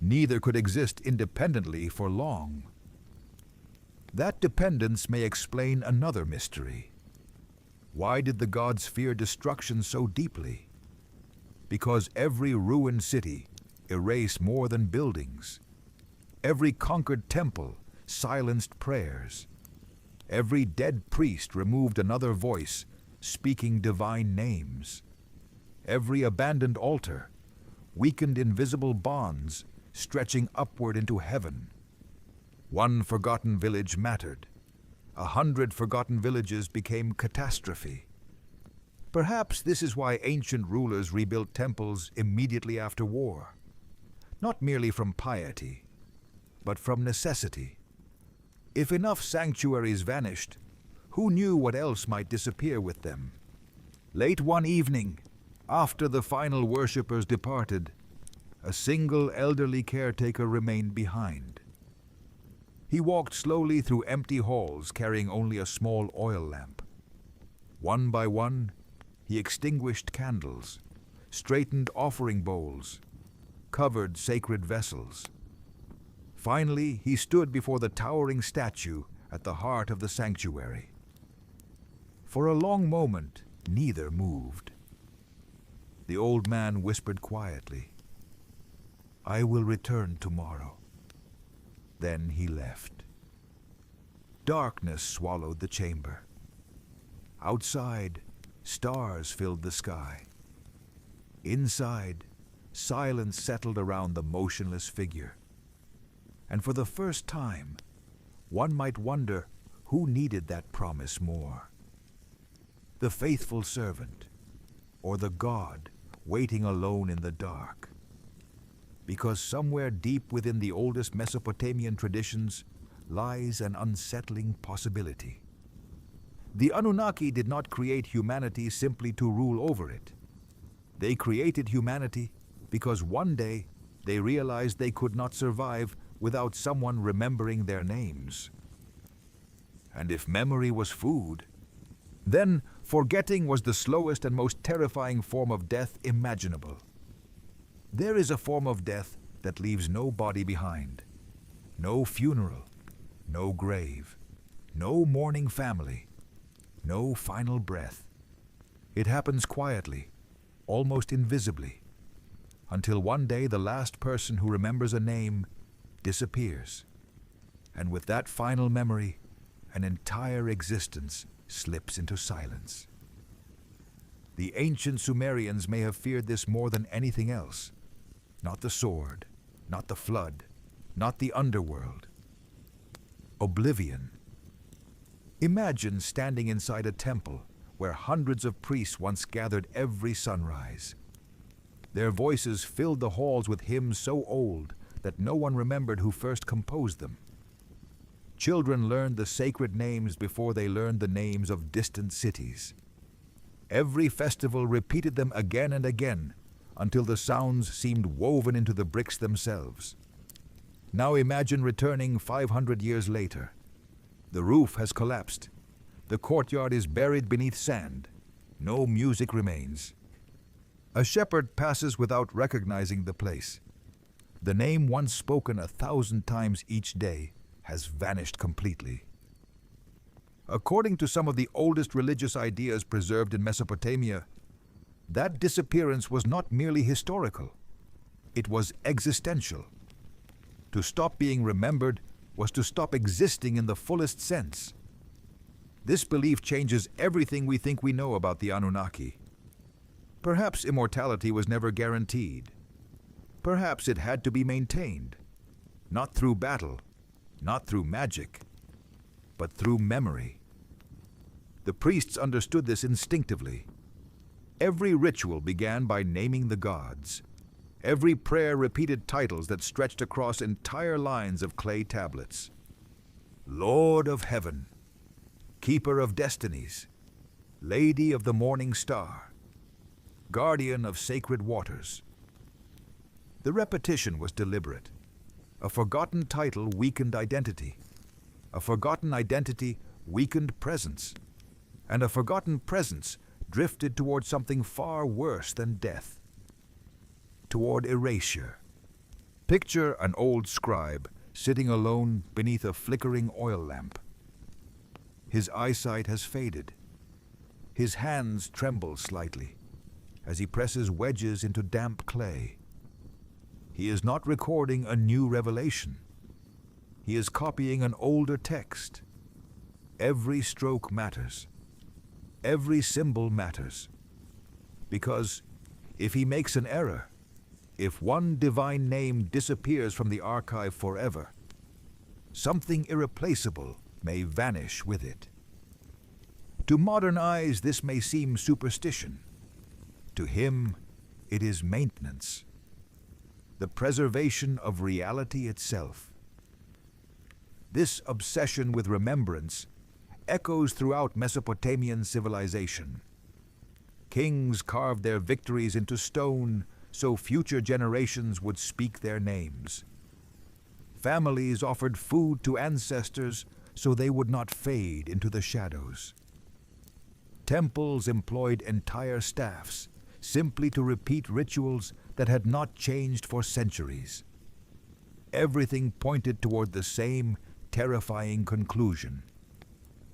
Neither could exist independently for long. That dependence may explain another mystery. Why did the gods fear destruction so deeply? Because every ruined city erased more than buildings. Every conquered temple silenced prayers. Every dead priest removed another voice, speaking divine names. Every abandoned altar weakened invisible bonds, stretching upward into heaven. One forgotten village mattered. 100 forgotten villages became catastrophe. Perhaps this is why ancient rulers rebuilt temples immediately after war. Not merely from piety, but from necessity. If enough sanctuaries vanished, who knew what else might disappear with them? Late one evening, after the final worshippers departed, a single elderly caretaker remained behind. He walked slowly through empty halls carrying only a small oil lamp. One by one, he extinguished candles, straightened offering bowls, covered sacred vessels. Finally, he stood before the towering statue at the heart of the sanctuary. For a long moment, neither moved. The old man whispered quietly, "I will return tomorrow." Then he left. Darkness swallowed the chamber. Outside, stars filled the sky. Inside, silence settled around the motionless figure. And for the first time, one might wonder who needed that promise more. The faithful servant, or the god waiting alone in the dark. Because somewhere deep within the oldest Mesopotamian traditions lies an unsettling possibility. The Anunnaki did not create humanity simply to rule over it. They created humanity because one day they realized they could not survive without someone remembering their names. And if memory was food, then forgetting was the slowest and most terrifying form of death imaginable. There is a form of death that leaves no body behind, no funeral, no grave, no mourning family, no final breath. It happens quietly, almost invisibly, until one day the last person who remembers a name disappears. And with that final memory, an entire existence slips into silence. The ancient Sumerians may have feared this more than anything else. Not the sword, not the flood, not the underworld. Oblivion. Imagine standing inside a temple where hundreds of priests once gathered every sunrise. Their voices filled the halls with hymns so old that no one remembered who first composed them. Children learned the sacred names before they learned the names of distant cities. Every festival repeated them again and again until the sounds seemed woven into the bricks themselves. Now imagine returning 500 years later. The roof has collapsed. The courtyard is buried beneath sand. No music remains. A shepherd passes without recognizing the place. The name once spoken 1,000 times each day has vanished completely. According to some of the oldest religious ideas preserved in Mesopotamia, that disappearance was not merely historical. It was existential. To stop being remembered was to stop existing in the fullest sense. This belief changes everything we think we know about the Anunnaki. Perhaps immortality was never guaranteed. Perhaps it had to be maintained, not through battle, not through magic, but through memory. The priests understood this instinctively. Every ritual began by naming the gods. Every prayer repeated titles that stretched across entire lines of clay tablets. Lord of Heaven, Keeper of Destinies, Lady of the Morning Star, Guardian of Sacred Waters. The repetition was deliberate. A forgotten title weakened identity. A forgotten identity weakened presence. And a forgotten presence drifted toward something far worse than death. Toward erasure. Picture an old scribe sitting alone beneath a flickering oil lamp. His eyesight has faded. His hands tremble slightly as he presses wedges into damp clay. He is not recording a new revelation. He is copying an older text. Every stroke matters. Every symbol matters. Because if he makes an error, if one divine name disappears from the archive forever, something irreplaceable may vanish with it. To modern eyes, this may seem superstition. To him, it is maintenance, the preservation of reality itself. This obsession with remembrance echoes throughout Mesopotamian civilization. Kings carved their victories into stone so future generations would speak their names. Families offered food to ancestors so they would not fade into the shadows. Temples employed entire staffs simply to repeat rituals that had not changed for centuries. Everything pointed toward the same terrifying conclusion.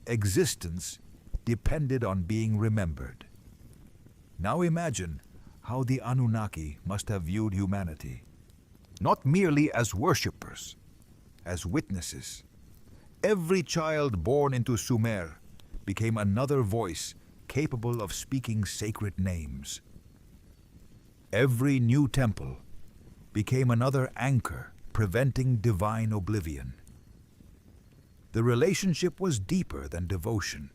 Existence depended on being remembered. Now imagine how the Anunnaki must have viewed humanity, not merely as worshippers, as witnesses. Every child born into Sumer became another voice capable of speaking sacred names. Every new temple became another anchor preventing divine oblivion. The relationship was deeper than devotion.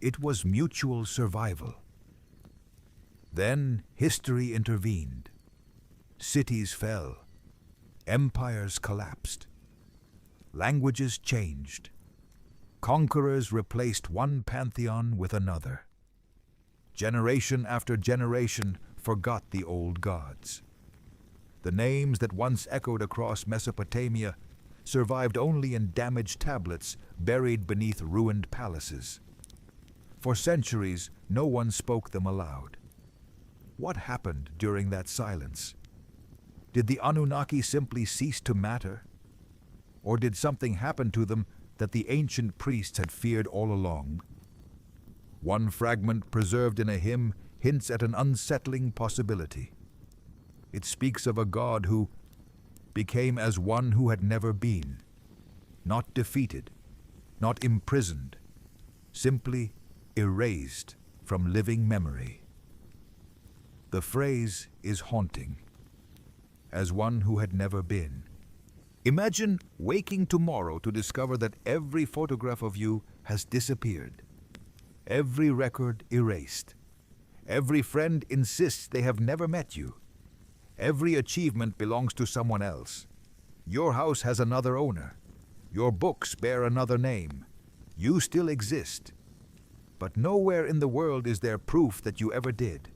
It was mutual survival. Then history intervened. Cities fell. Empires collapsed. Languages changed. Conquerors replaced one pantheon with another. Generation after generation forgot the old gods. The names that once echoed across Mesopotamia survived only in damaged tablets buried beneath ruined palaces. For centuries, no one spoke them aloud. What happened during that silence? Did the Anunnaki simply cease to matter? Or did something happen to them that the ancient priests had feared all along? One fragment preserved in a hymn hints at an unsettling possibility. It speaks of a god who became as one who had never been, not defeated, not imprisoned, simply erased from living memory. The phrase is haunting, as one who had never been. Imagine waking tomorrow to discover that every photograph of you has disappeared, every record erased. Every friend insists they have never met you. Every achievement belongs to someone else. Your house has another owner. Your books bear another name. You still exist. But nowhere in the world is there proof that you ever did.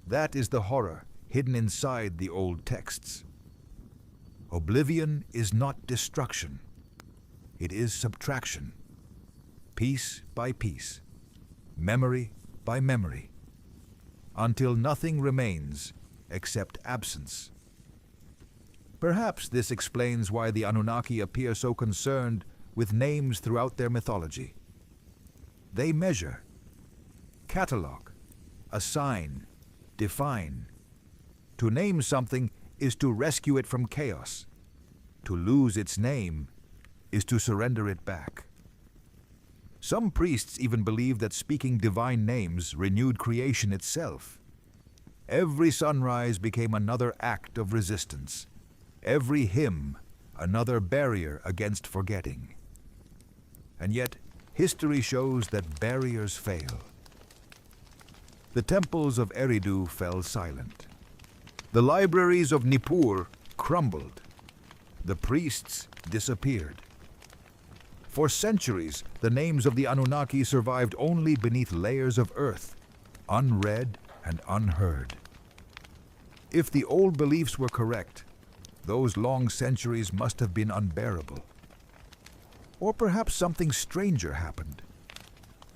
That is the horror hidden inside the old texts. Oblivion is not destruction. It is subtraction. Piece by piece. Memory by memory. Until nothing remains except absence. Perhaps this explains why the Anunnaki appear so concerned with names throughout their mythology. They measure, catalog, assign, define. To name something is to rescue it from chaos. To lose its name is to surrender it back. Some priests even believed that speaking divine names renewed creation itself. Every sunrise became another act of resistance. Every hymn, another barrier against forgetting. And yet, history shows that barriers fail. The temples of Eridu fell silent. The libraries of Nippur crumbled. The priests disappeared. For centuries, the names of the Anunnaki survived only beneath layers of earth, unread and unheard. If the old beliefs were correct, those long centuries must have been unbearable. Or perhaps something stranger happened.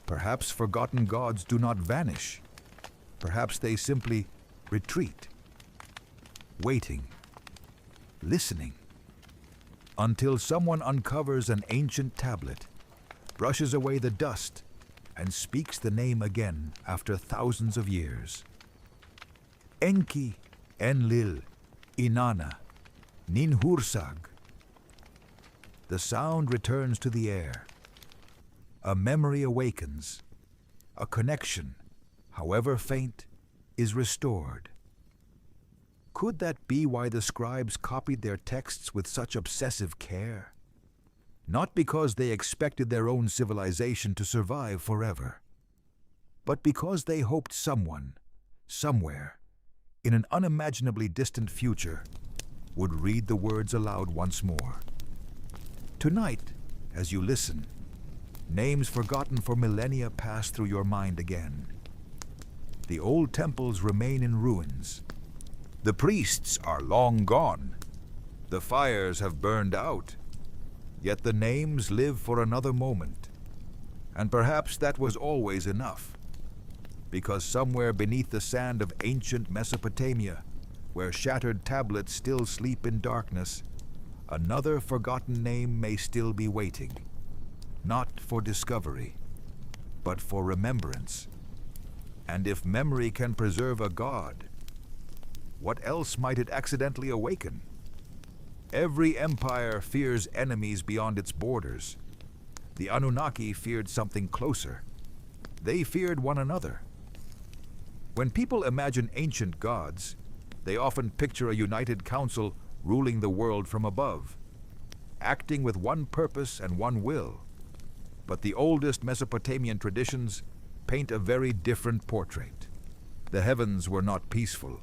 Perhaps forgotten gods do not vanish. Perhaps they simply retreat, waiting, listening, until someone uncovers an ancient tablet, brushes away the dust, and speaks the name again after thousands of years. Enki, Enlil, Inanna, Ninhursag. The sound returns to the air. A memory awakens. A connection, however faint, is restored. Could that be why the scribes copied their texts with such obsessive care? Not because they expected their own civilization to survive forever, but because they hoped someone, somewhere, in an unimaginably distant future, would read the words aloud once more. Tonight, as you listen, names forgotten for millennia pass through your mind again. The old temples remain in ruins. The priests are long gone. The fires have burned out. Yet the names live for another moment. And perhaps that was always enough. Because somewhere beneath the sand of ancient Mesopotamia, where shattered tablets still sleep in darkness, another forgotten name may still be waiting. Not for discovery, but for remembrance. And if memory can preserve a god, what else might it accidentally awaken? Every empire fears enemies beyond its borders. The Anunnaki feared something closer. They feared one another. When people imagine ancient gods, they often picture a united council ruling the world from above, acting with one purpose and one will. But the oldest Mesopotamian traditions paint a very different portrait. The heavens were not peaceful.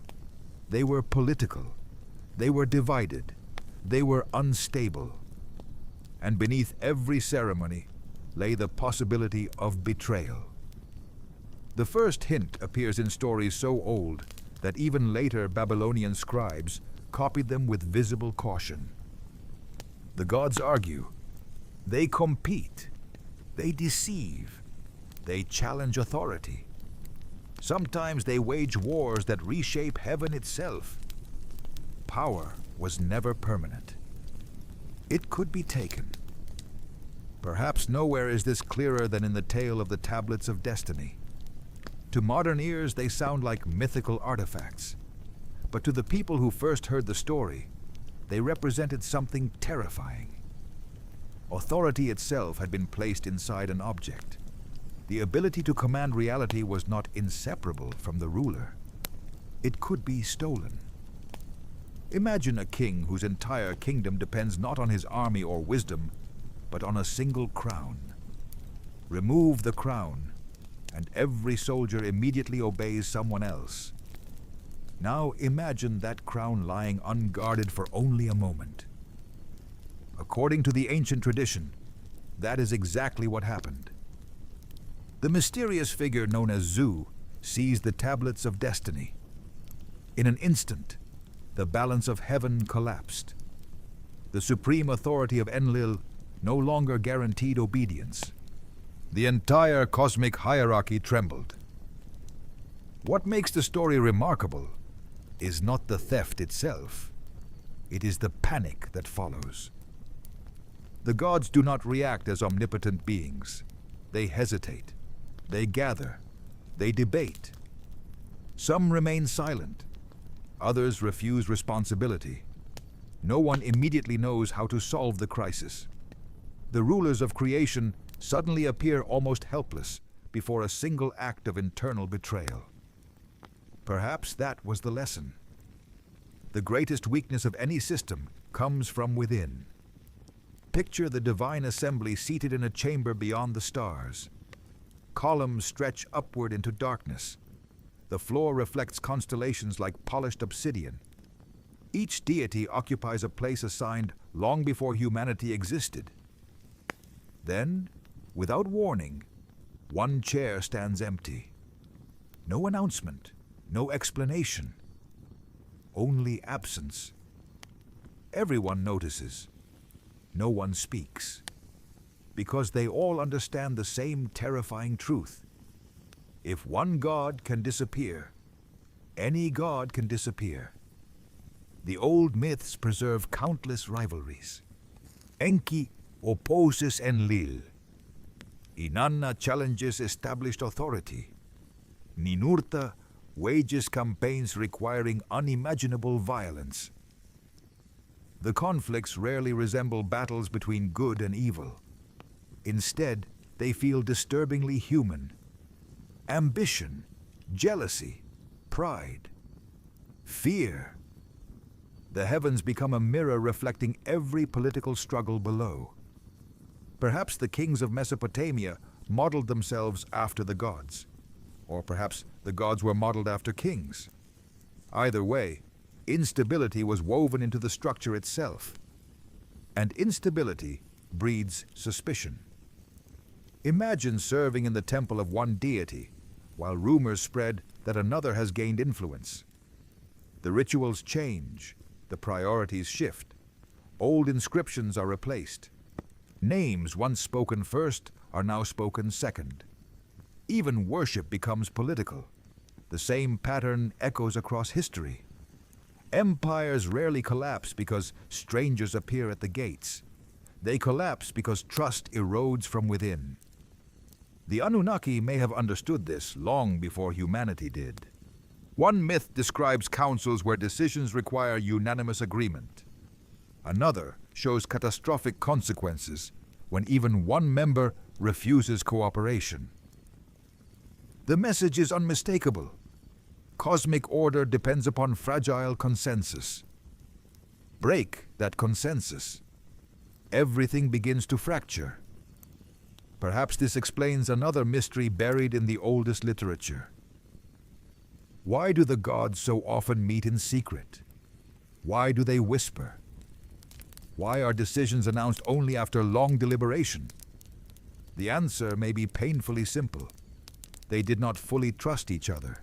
They were political. They were divided. They were unstable. And beneath every ceremony lay the possibility of betrayal. The first hint appears in stories so old that even later Babylonian scribes copied them with visible caution. The gods argue. They compete. They deceive. They challenge authority. Sometimes they wage wars that reshape heaven itself. Power was never permanent. It could be taken. Perhaps nowhere is this clearer than in the tale of the Tablets of Destiny. To modern ears, they sound like mythical artifacts. But to the people who first heard the story, they represented something terrifying. Authority itself had been placed inside an object. The ability to command reality was not inseparable from the ruler. It could be stolen. Imagine a king whose entire kingdom depends not on his army or wisdom, but on a single crown. Remove the crown, and every soldier immediately obeys someone else. Now imagine that crown lying unguarded for only a moment. According to the ancient tradition, that is exactly what happened. The mysterious figure known as Zu seized the Tablets of Destiny. In an instant, the balance of heaven collapsed. The supreme authority of Enlil no longer guaranteed obedience. The entire cosmic hierarchy trembled. What makes the story remarkable is not the theft itself. It is the panic that follows. The gods do not react as omnipotent beings. They hesitate. They gather. They debate. Some remain silent. Others refuse responsibility. No one immediately knows how to solve the crisis. The rulers of creation suddenly appear almost helpless before a single act of internal betrayal. Perhaps that was the lesson. The greatest weakness of any system comes from within. Picture the divine assembly seated in a chamber beyond the stars. Columns stretch upward into darkness. The floor reflects constellations like polished obsidian. Each deity occupies a place assigned long before humanity existed. Then, without warning, one chair stands empty. No announcement, no explanation, only absence. Everyone notices. No one speaks. Because they all understand the same terrifying truth. If one god can disappear, any god can disappear. The old myths preserve countless rivalries. Enki opposes Enlil. Inanna challenges established authority. Ninurta wages campaigns requiring unimaginable violence. The conflicts rarely resemble battles between good and evil. Instead, they feel disturbingly human. Ambition, jealousy, pride, fear. The heavens become a mirror reflecting every political struggle below. Perhaps the kings of Mesopotamia modeled themselves after the gods, or perhaps the gods were modeled after kings. Either way, instability was woven into the structure itself, and instability breeds suspicion. Imagine serving in the temple of one deity, while rumors spread that another has gained influence. The rituals change, the priorities shift, old inscriptions are replaced. Names once spoken first are now spoken second. Even worship becomes political. The same pattern echoes across history. Empires rarely collapse because strangers appear at the gates. They collapse because trust erodes from within. The Anunnaki may have understood this long before humanity did. One myth describes councils where decisions require unanimous agreement. Another shows catastrophic consequences when even one member refuses cooperation. The message is unmistakable. Cosmic order depends upon fragile consensus. Break that consensus. Everything begins to fracture. Perhaps this explains another mystery buried in the oldest literature. Why do the gods so often meet in secret? Why do they whisper? Why are decisions announced only after long deliberation? The answer may be painfully simple. They did not fully trust each other.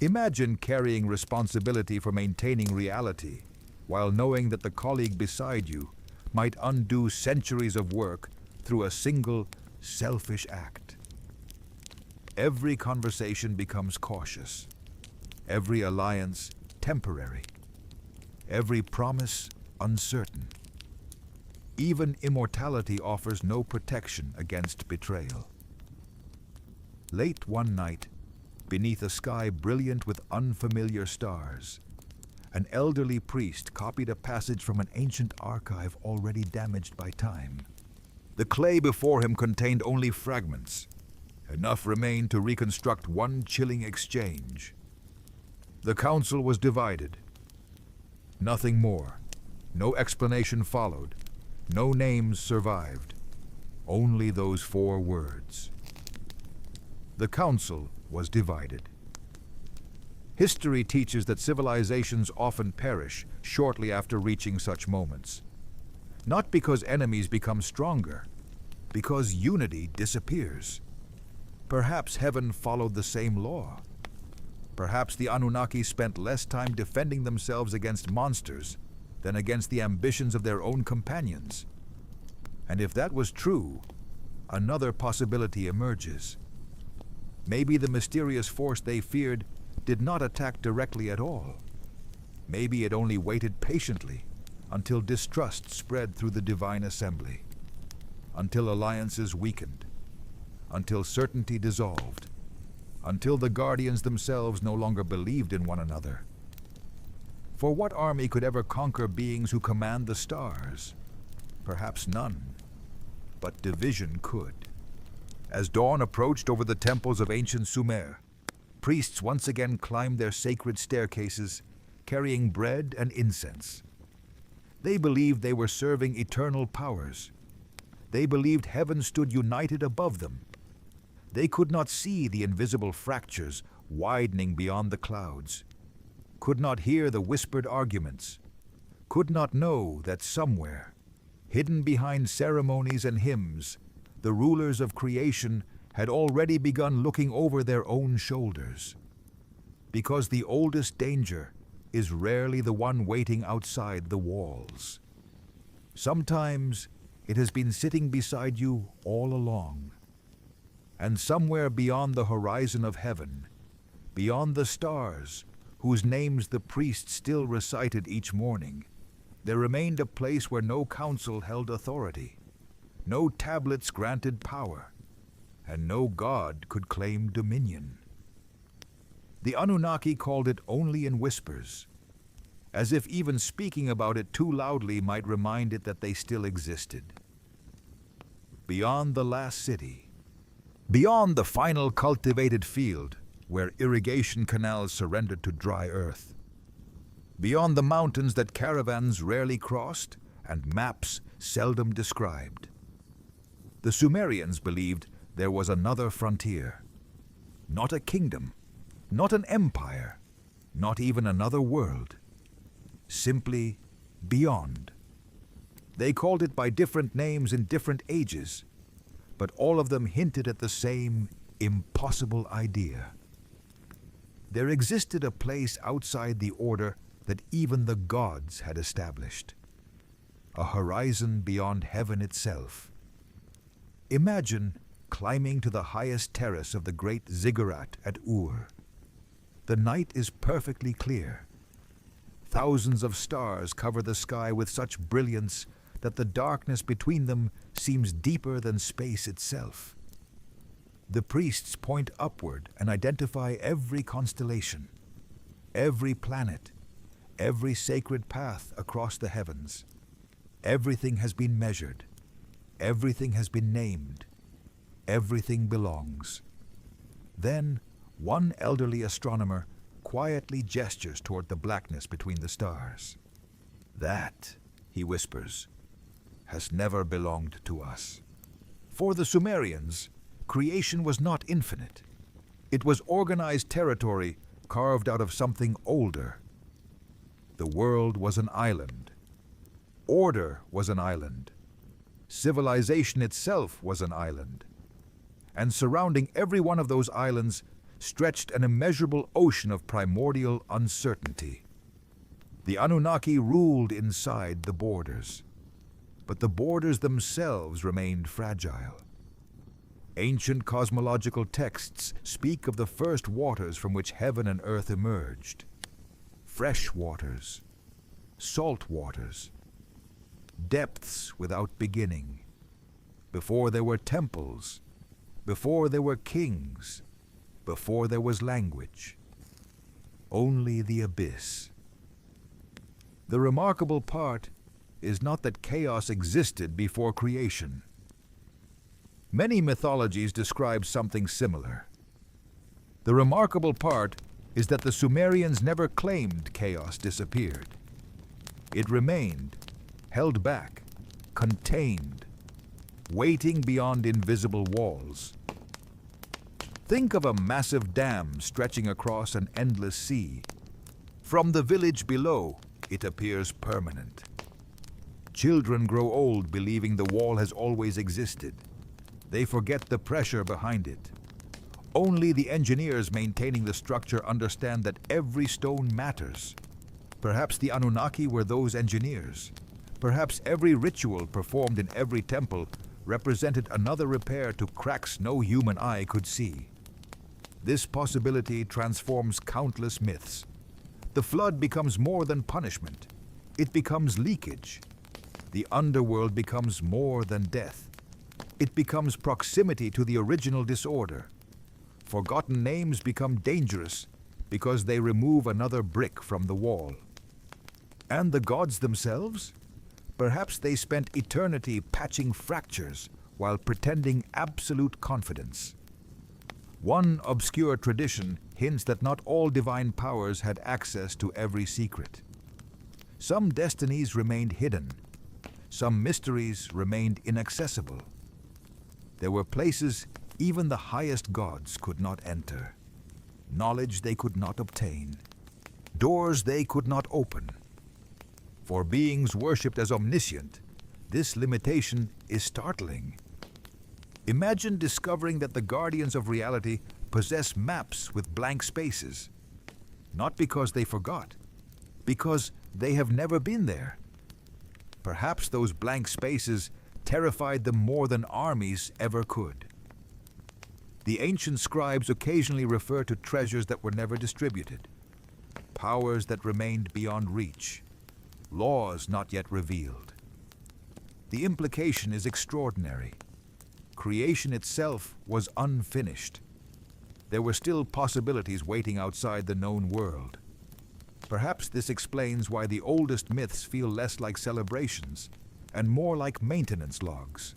Imagine carrying responsibility for maintaining reality, while knowing that the colleague beside you might undo centuries of work through a single, selfish act. Every conversation becomes cautious. Every alliance temporary. Every promise uncertain. Even immortality offers no protection against betrayal. Late one night, beneath a sky brilliant with unfamiliar stars, an elderly priest copied a passage from an ancient archive already damaged by time. The clay before him contained only fragments. Enough remained to reconstruct one chilling exchange. The council was divided. Nothing more. No explanation followed. No names survived. Only those 4 words. The council was divided. History teaches that civilizations often perish shortly after reaching such moments. Not because enemies become stronger, because unity disappears. Perhaps heaven followed the same law. Perhaps the Anunnaki spent less time defending themselves against monsters than against the ambitions of their own companions. And if that was true, another possibility emerges. Maybe the mysterious force they feared did not attack directly at all. Maybe it only waited patiently until distrust spread through the divine assembly, until alliances weakened, until certainty dissolved, until the guardians themselves no longer believed in one another. For what army could ever conquer beings who command the stars? Perhaps none, but division could. As dawn approached over the temples of ancient Sumer, priests once again climbed their sacred staircases, carrying bread and incense. They believed they were serving eternal powers. They believed heaven stood united above them. They could not see the invisible fractures widening beyond the clouds, could not hear the whispered arguments, could not know that somewhere, hidden behind ceremonies and hymns, the rulers of creation had already begun looking over their own shoulders. Because the oldest danger is rarely the one waiting outside the walls. Sometimes it has been sitting beside you all along. And somewhere beyond the horizon of heaven, beyond the stars, whose names the priest still recited each morning, there remained a place where no council held authority. no tablets granted power, and no god could claim dominion. The Anunnaki called it only in whispers, as if even speaking about it too loudly might remind it that they still existed. Beyond the last city, beyond the final cultivated field where irrigation canals surrendered to dry earth, beyond the mountains that caravans rarely crossed and maps seldom described, the Sumerians believed there was another frontier. Not a kingdom, not an empire, not even another world. Simply beyond. They called it by different names in different ages, but all of them hinted at the same impossible idea. There existed a place outside the order that even the gods had established. A horizon beyond heaven itself. Imagine climbing to the highest terrace of the great ziggurat at Ur. The night is perfectly clear. Thousands of stars cover the sky with such brilliance that the darkness between them seems deeper than space itself. The priests point upward and identify every constellation, every planet, every sacred path across the heavens. Everything has been measured. Everything has been named. Everything belongs. Then, one elderly astronomer quietly gestures toward the blackness between the stars. That, he whispers, has never belonged to us. For the Sumerians, creation was not infinite. It was organized territory carved out of something older. The world was an island. Order was an island. Civilization itself was an island. And surrounding every one of those islands stretched an immeasurable ocean of primordial uncertainty. The Anunnaki ruled inside the borders, but the borders themselves remained fragile. Ancient cosmological texts speak of the first waters from which heaven and earth emerged. Fresh waters, salt waters, depths without beginning, before there were temples, before there were kings, before there was language. Only the abyss. The remarkable part is not that chaos existed before creation. Many mythologies describe something similar. The remarkable part is that the Sumerians never claimed chaos disappeared. It remained, held back, contained, waiting beyond invisible walls. Think of a massive dam stretching across an endless sea. From the village below, it appears permanent. Children grow old believing the wall has always existed. They forget the pressure behind it. Only the engineers maintaining the structure understand that every stone matters. Perhaps the Anunnaki were those engineers. Perhaps every ritual performed in every temple represented another repair to cracks no human eye could see. This possibility transforms countless myths. The flood becomes more than punishment. It becomes leakage. The underworld becomes more than death. It becomes proximity to the original disorder. Forgotten names become dangerous because they remove another brick from the wall. And the gods themselves? Perhaps they spent eternity patching fractures while pretending absolute confidence. One obscure tradition hints that not all divine powers had access to every secret. Some destinies remained hidden. Some mysteries remained inaccessible. There were places even the highest gods could not enter, knowledge they could not obtain, doors they could not open. For beings worshipped as omniscient, this limitation is startling. Imagine discovering that the guardians of reality possess maps with blank spaces, not because they forgot, because they have never been there. Perhaps those blank spaces terrified them more than armies ever could. The ancient scribes occasionally refer to treasures that were never distributed, powers that remained beyond reach, laws not yet revealed. The implication is extraordinary. Creation itself was unfinished. There were still possibilities waiting outside the known world. Perhaps this explains why the oldest myths feel less like celebrations and more like maintenance logs.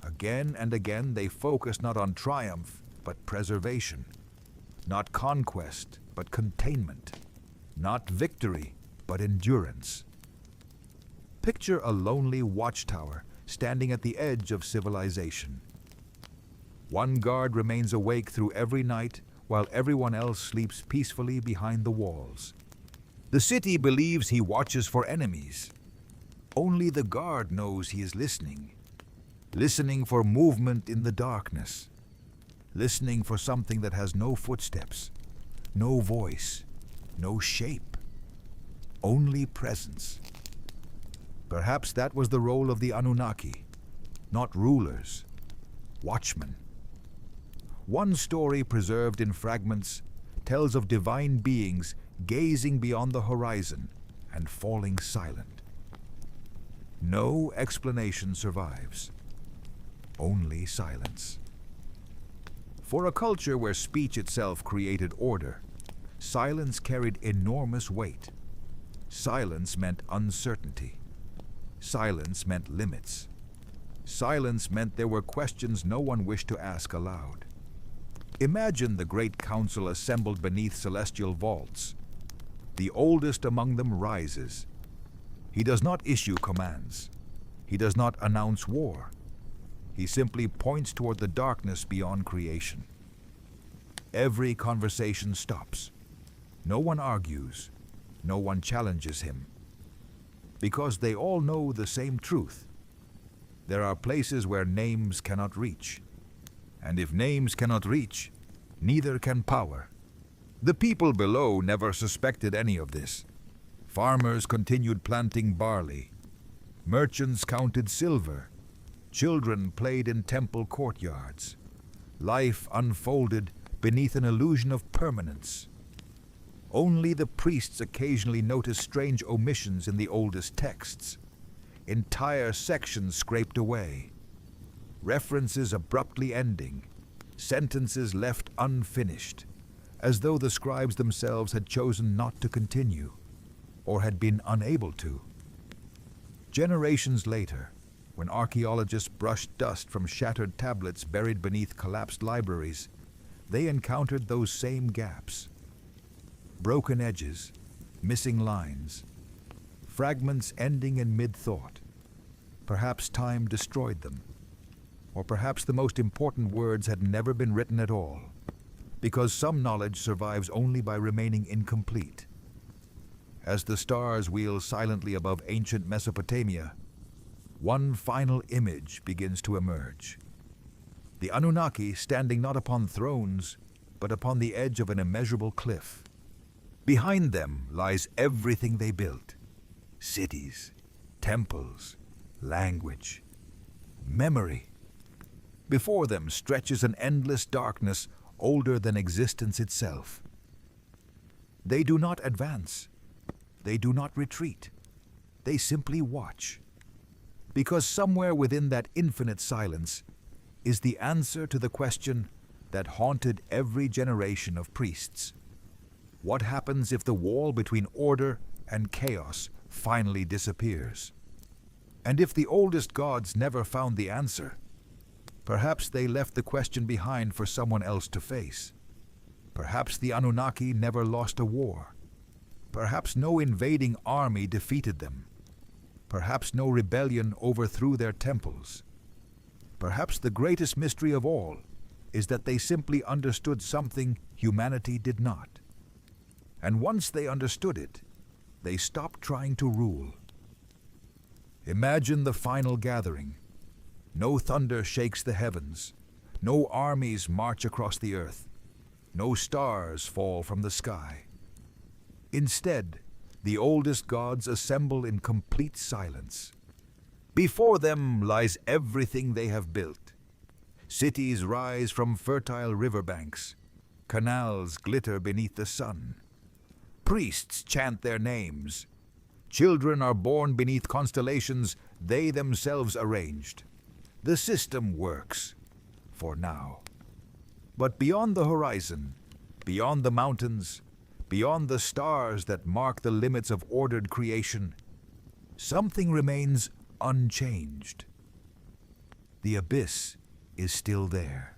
Again and again they focus not on triumph, but preservation. Not conquest, but containment. Not victory, but endurance. Picture a lonely watchtower standing at the edge of civilization. One guard remains awake through every night while everyone else sleeps peacefully behind the walls. The city believes he watches for enemies. Only the guard knows he is listening. Listening for movement in the darkness. Listening for something that has no footsteps, no voice, no shape. Only presence. Perhaps that was the role of the Anunnaki, not rulers, watchmen. One story preserved in fragments tells of divine beings gazing beyond the horizon and falling silent. No explanation survives, only silence. For a culture where speech itself created order, silence carried enormous weight. Silence meant uncertainty. Silence meant limits. Silence meant there were questions no one wished to ask aloud. Imagine the great council assembled beneath celestial vaults. The oldest among them rises. He does not issue commands. He does not announce war. He simply points toward the darkness beyond creation. Every conversation stops. No one argues. No one challenges him. Because they all know the same truth. There are places where names cannot reach. And if names cannot reach, neither can power. The people below never suspected any of this. Farmers continued planting barley. Merchants counted silver. Children played in temple courtyards. Life unfolded beneath an illusion of permanence. Only the priests occasionally noticed strange omissions in the oldest texts. Entire sections scraped away. References abruptly ending. Sentences left unfinished, as though the scribes themselves had chosen not to continue, or had been unable to. Generations later, when archaeologists brushed dust from shattered tablets buried beneath collapsed libraries, they encountered those same gaps. Broken edges, missing lines, fragments ending in mid-thought. Perhaps time destroyed them. Or perhaps the most important words had never been written at all, because some knowledge survives only by remaining incomplete. As the stars wheel silently above ancient Mesopotamia, one final image begins to emerge. The Anunnaki standing not upon thrones, but upon the edge of an immeasurable cliff. Behind them lies everything they built. Cities, temples, language, memory. Before them stretches an endless darkness older than existence itself. They do not advance. They do not retreat. They simply watch. Because somewhere within that infinite silence is the answer to the question that haunted every generation of priests. What happens if the wall between order and chaos finally disappears? And if the oldest gods never found the answer, perhaps they left the question behind for someone else to face. Perhaps the Anunnaki never lost a war. Perhaps no invading army defeated them. Perhaps no rebellion overthrew their temples. Perhaps the greatest mystery of all is that they simply understood something humanity did not. And once they understood it, they stopped trying to rule. Imagine the final gathering. No thunder shakes the heavens. No armies march across the earth. No stars fall from the sky. Instead, the oldest gods assemble in complete silence. Before them lies everything they have built. Cities rise from fertile riverbanks. Canals glitter beneath the sun. Priests chant their names. Children are born beneath constellations they themselves arranged. The system works, for now. But beyond the horizon, beyond the mountains, beyond the stars that mark the limits of ordered creation, something remains unchanged. The abyss is still there.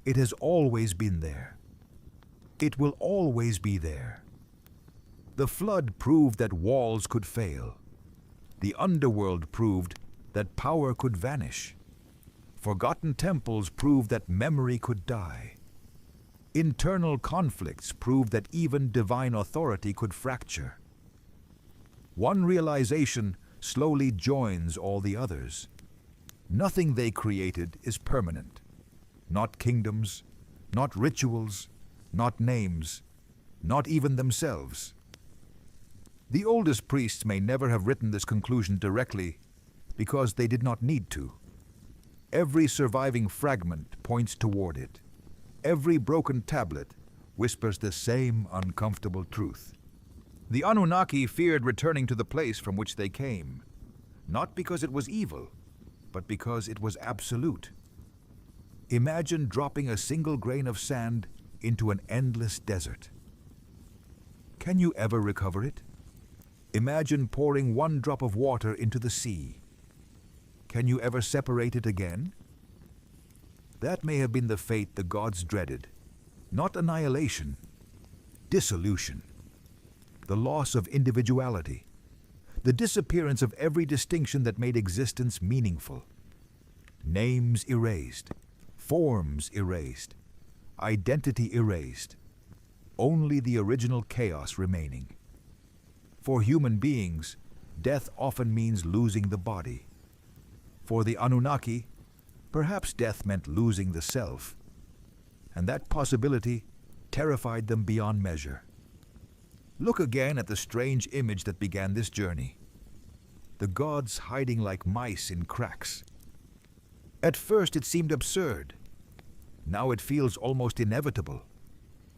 It has always been there. It will always be there. The flood proved that walls could fail. The underworld proved that power could vanish. Forgotten temples proved that memory could die. Internal conflicts proved that even divine authority could fracture. One realization slowly joins all the others. Nothing they created is permanent. Not kingdoms, not rituals, not names, not even themselves. The oldest priests may never have written this conclusion directly because they did not need to. Every surviving fragment points toward it. Every broken tablet whispers the same uncomfortable truth. The Anunnaki feared returning to the place from which they came, not because it was evil, but because it was absolute. Imagine dropping a single grain of sand into an endless desert. Can you ever recover it? Imagine pouring one drop of water into the sea. Can you ever separate it again? That may have been the fate the gods dreaded. Not annihilation, dissolution. The loss of individuality. The disappearance of every distinction that made existence meaningful. Names erased. Forms erased. Identity erased. Only the original chaos remaining. For human beings, death often means losing the body. For the Anunnaki, perhaps death meant losing the self. And that possibility terrified them beyond measure. Look again at the strange image that began this journey. The gods hiding like mice in cracks. At first it seemed absurd. Now it feels almost inevitable.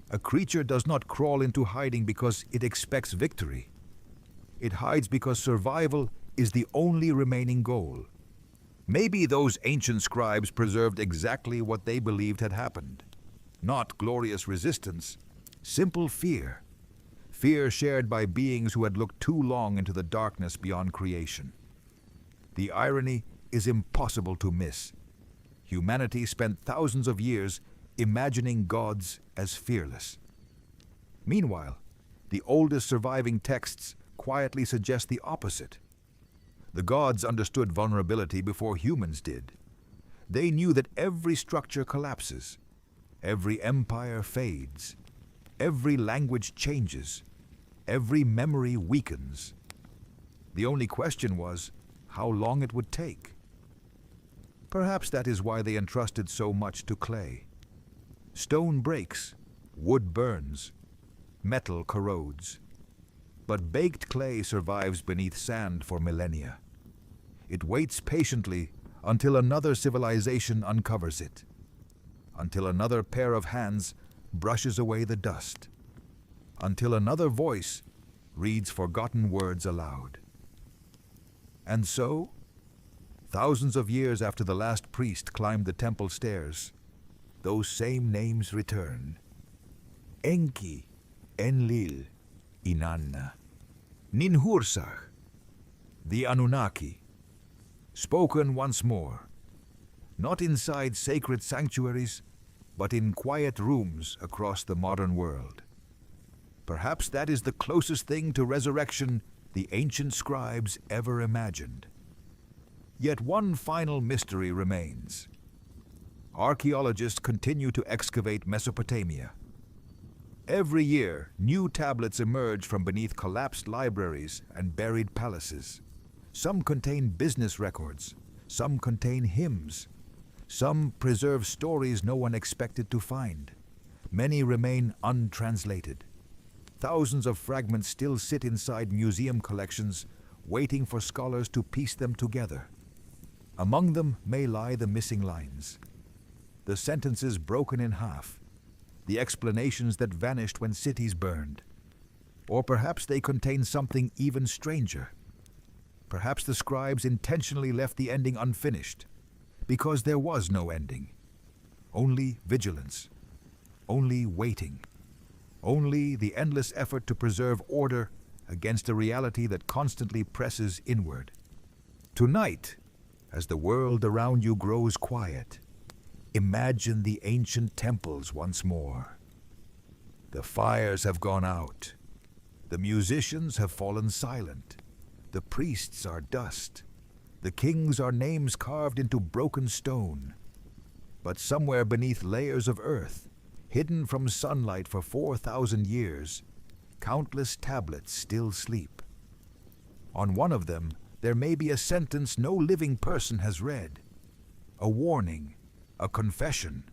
A creature does not crawl into hiding because it expects victory. It hides because survival is the only remaining goal. Maybe those ancient scribes preserved exactly what they believed had happened. Not glorious resistance, simple fear. Fear shared by beings who had looked too long into the darkness beyond creation. The irony is impossible to miss. Humanity spent thousands of years imagining gods as fearless. Meanwhile, the oldest surviving texts quietly suggest the opposite. The gods understood vulnerability before humans did. They knew that every structure collapses, every empire fades, every language changes, every memory weakens. The only question was how long it would take. Perhaps that is why they entrusted so much to clay. Stone breaks, wood burns, metal corrodes. But baked clay survives beneath sand for millennia. It waits patiently until another civilization uncovers it, until another pair of hands brushes away the dust, until another voice reads forgotten words aloud. And so, thousands of years after the last priest climbed the temple stairs, those same names return. Enki, Enlil, Inanna, Ninhursag, the Anunnaki, spoken once more, not inside sacred sanctuaries, but in quiet rooms across the modern world. Perhaps that is the closest thing to resurrection the ancient scribes ever imagined. Yet one final mystery remains. Archaeologists continue to excavate Mesopotamia. Every year, new tablets emerge from beneath collapsed libraries and buried palaces. Some contain business records, some contain hymns, some preserve stories no one expected to find. Many remain untranslated. Thousands of fragments still sit inside museum collections, waiting for scholars to piece them together. Among them may lie the missing lines, the sentences broken in half, the explanations that vanished when cities burned. Or perhaps they contain something even stranger. Perhaps the scribes intentionally left the ending unfinished, because there was no ending. Only vigilance, only waiting, only the endless effort to preserve order against a reality that constantly presses inward. Tonight, as the world around you grows quiet, imagine the ancient temples once more. The fires have gone out. The musicians have fallen silent. The priests are dust. The kings are names carved into broken stone. But somewhere beneath layers of earth, hidden from sunlight for 4,000 years, countless tablets still sleep. On one of them, there may be a sentence no living person has read, a warning, a confession,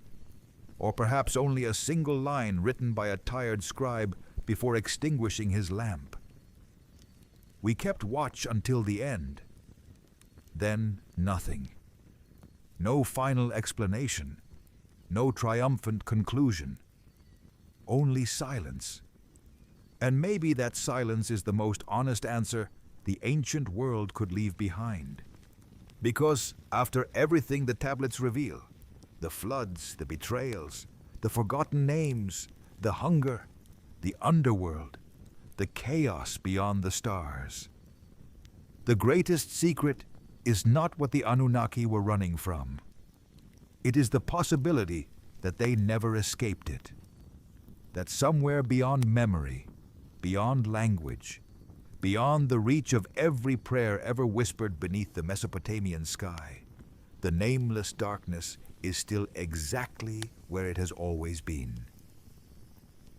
or perhaps only a single line written by a tired scribe before extinguishing his lamp. We kept watch until the end. Then nothing. No final explanation, no triumphant conclusion, only silence. And maybe that silence is the most honest answer the ancient world could leave behind. Because after everything the tablets reveal, the floods, the betrayals, the forgotten names, the hunger, the underworld, the chaos beyond the stars, the greatest secret is not what the Anunnaki were running from. It is the possibility that they never escaped it. That somewhere beyond memory, beyond language, beyond the reach of every prayer ever whispered beneath the Mesopotamian sky, the nameless darkness is still exactly where it has always been.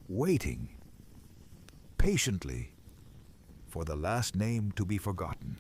Waiting, patiently, for the last name to be forgotten.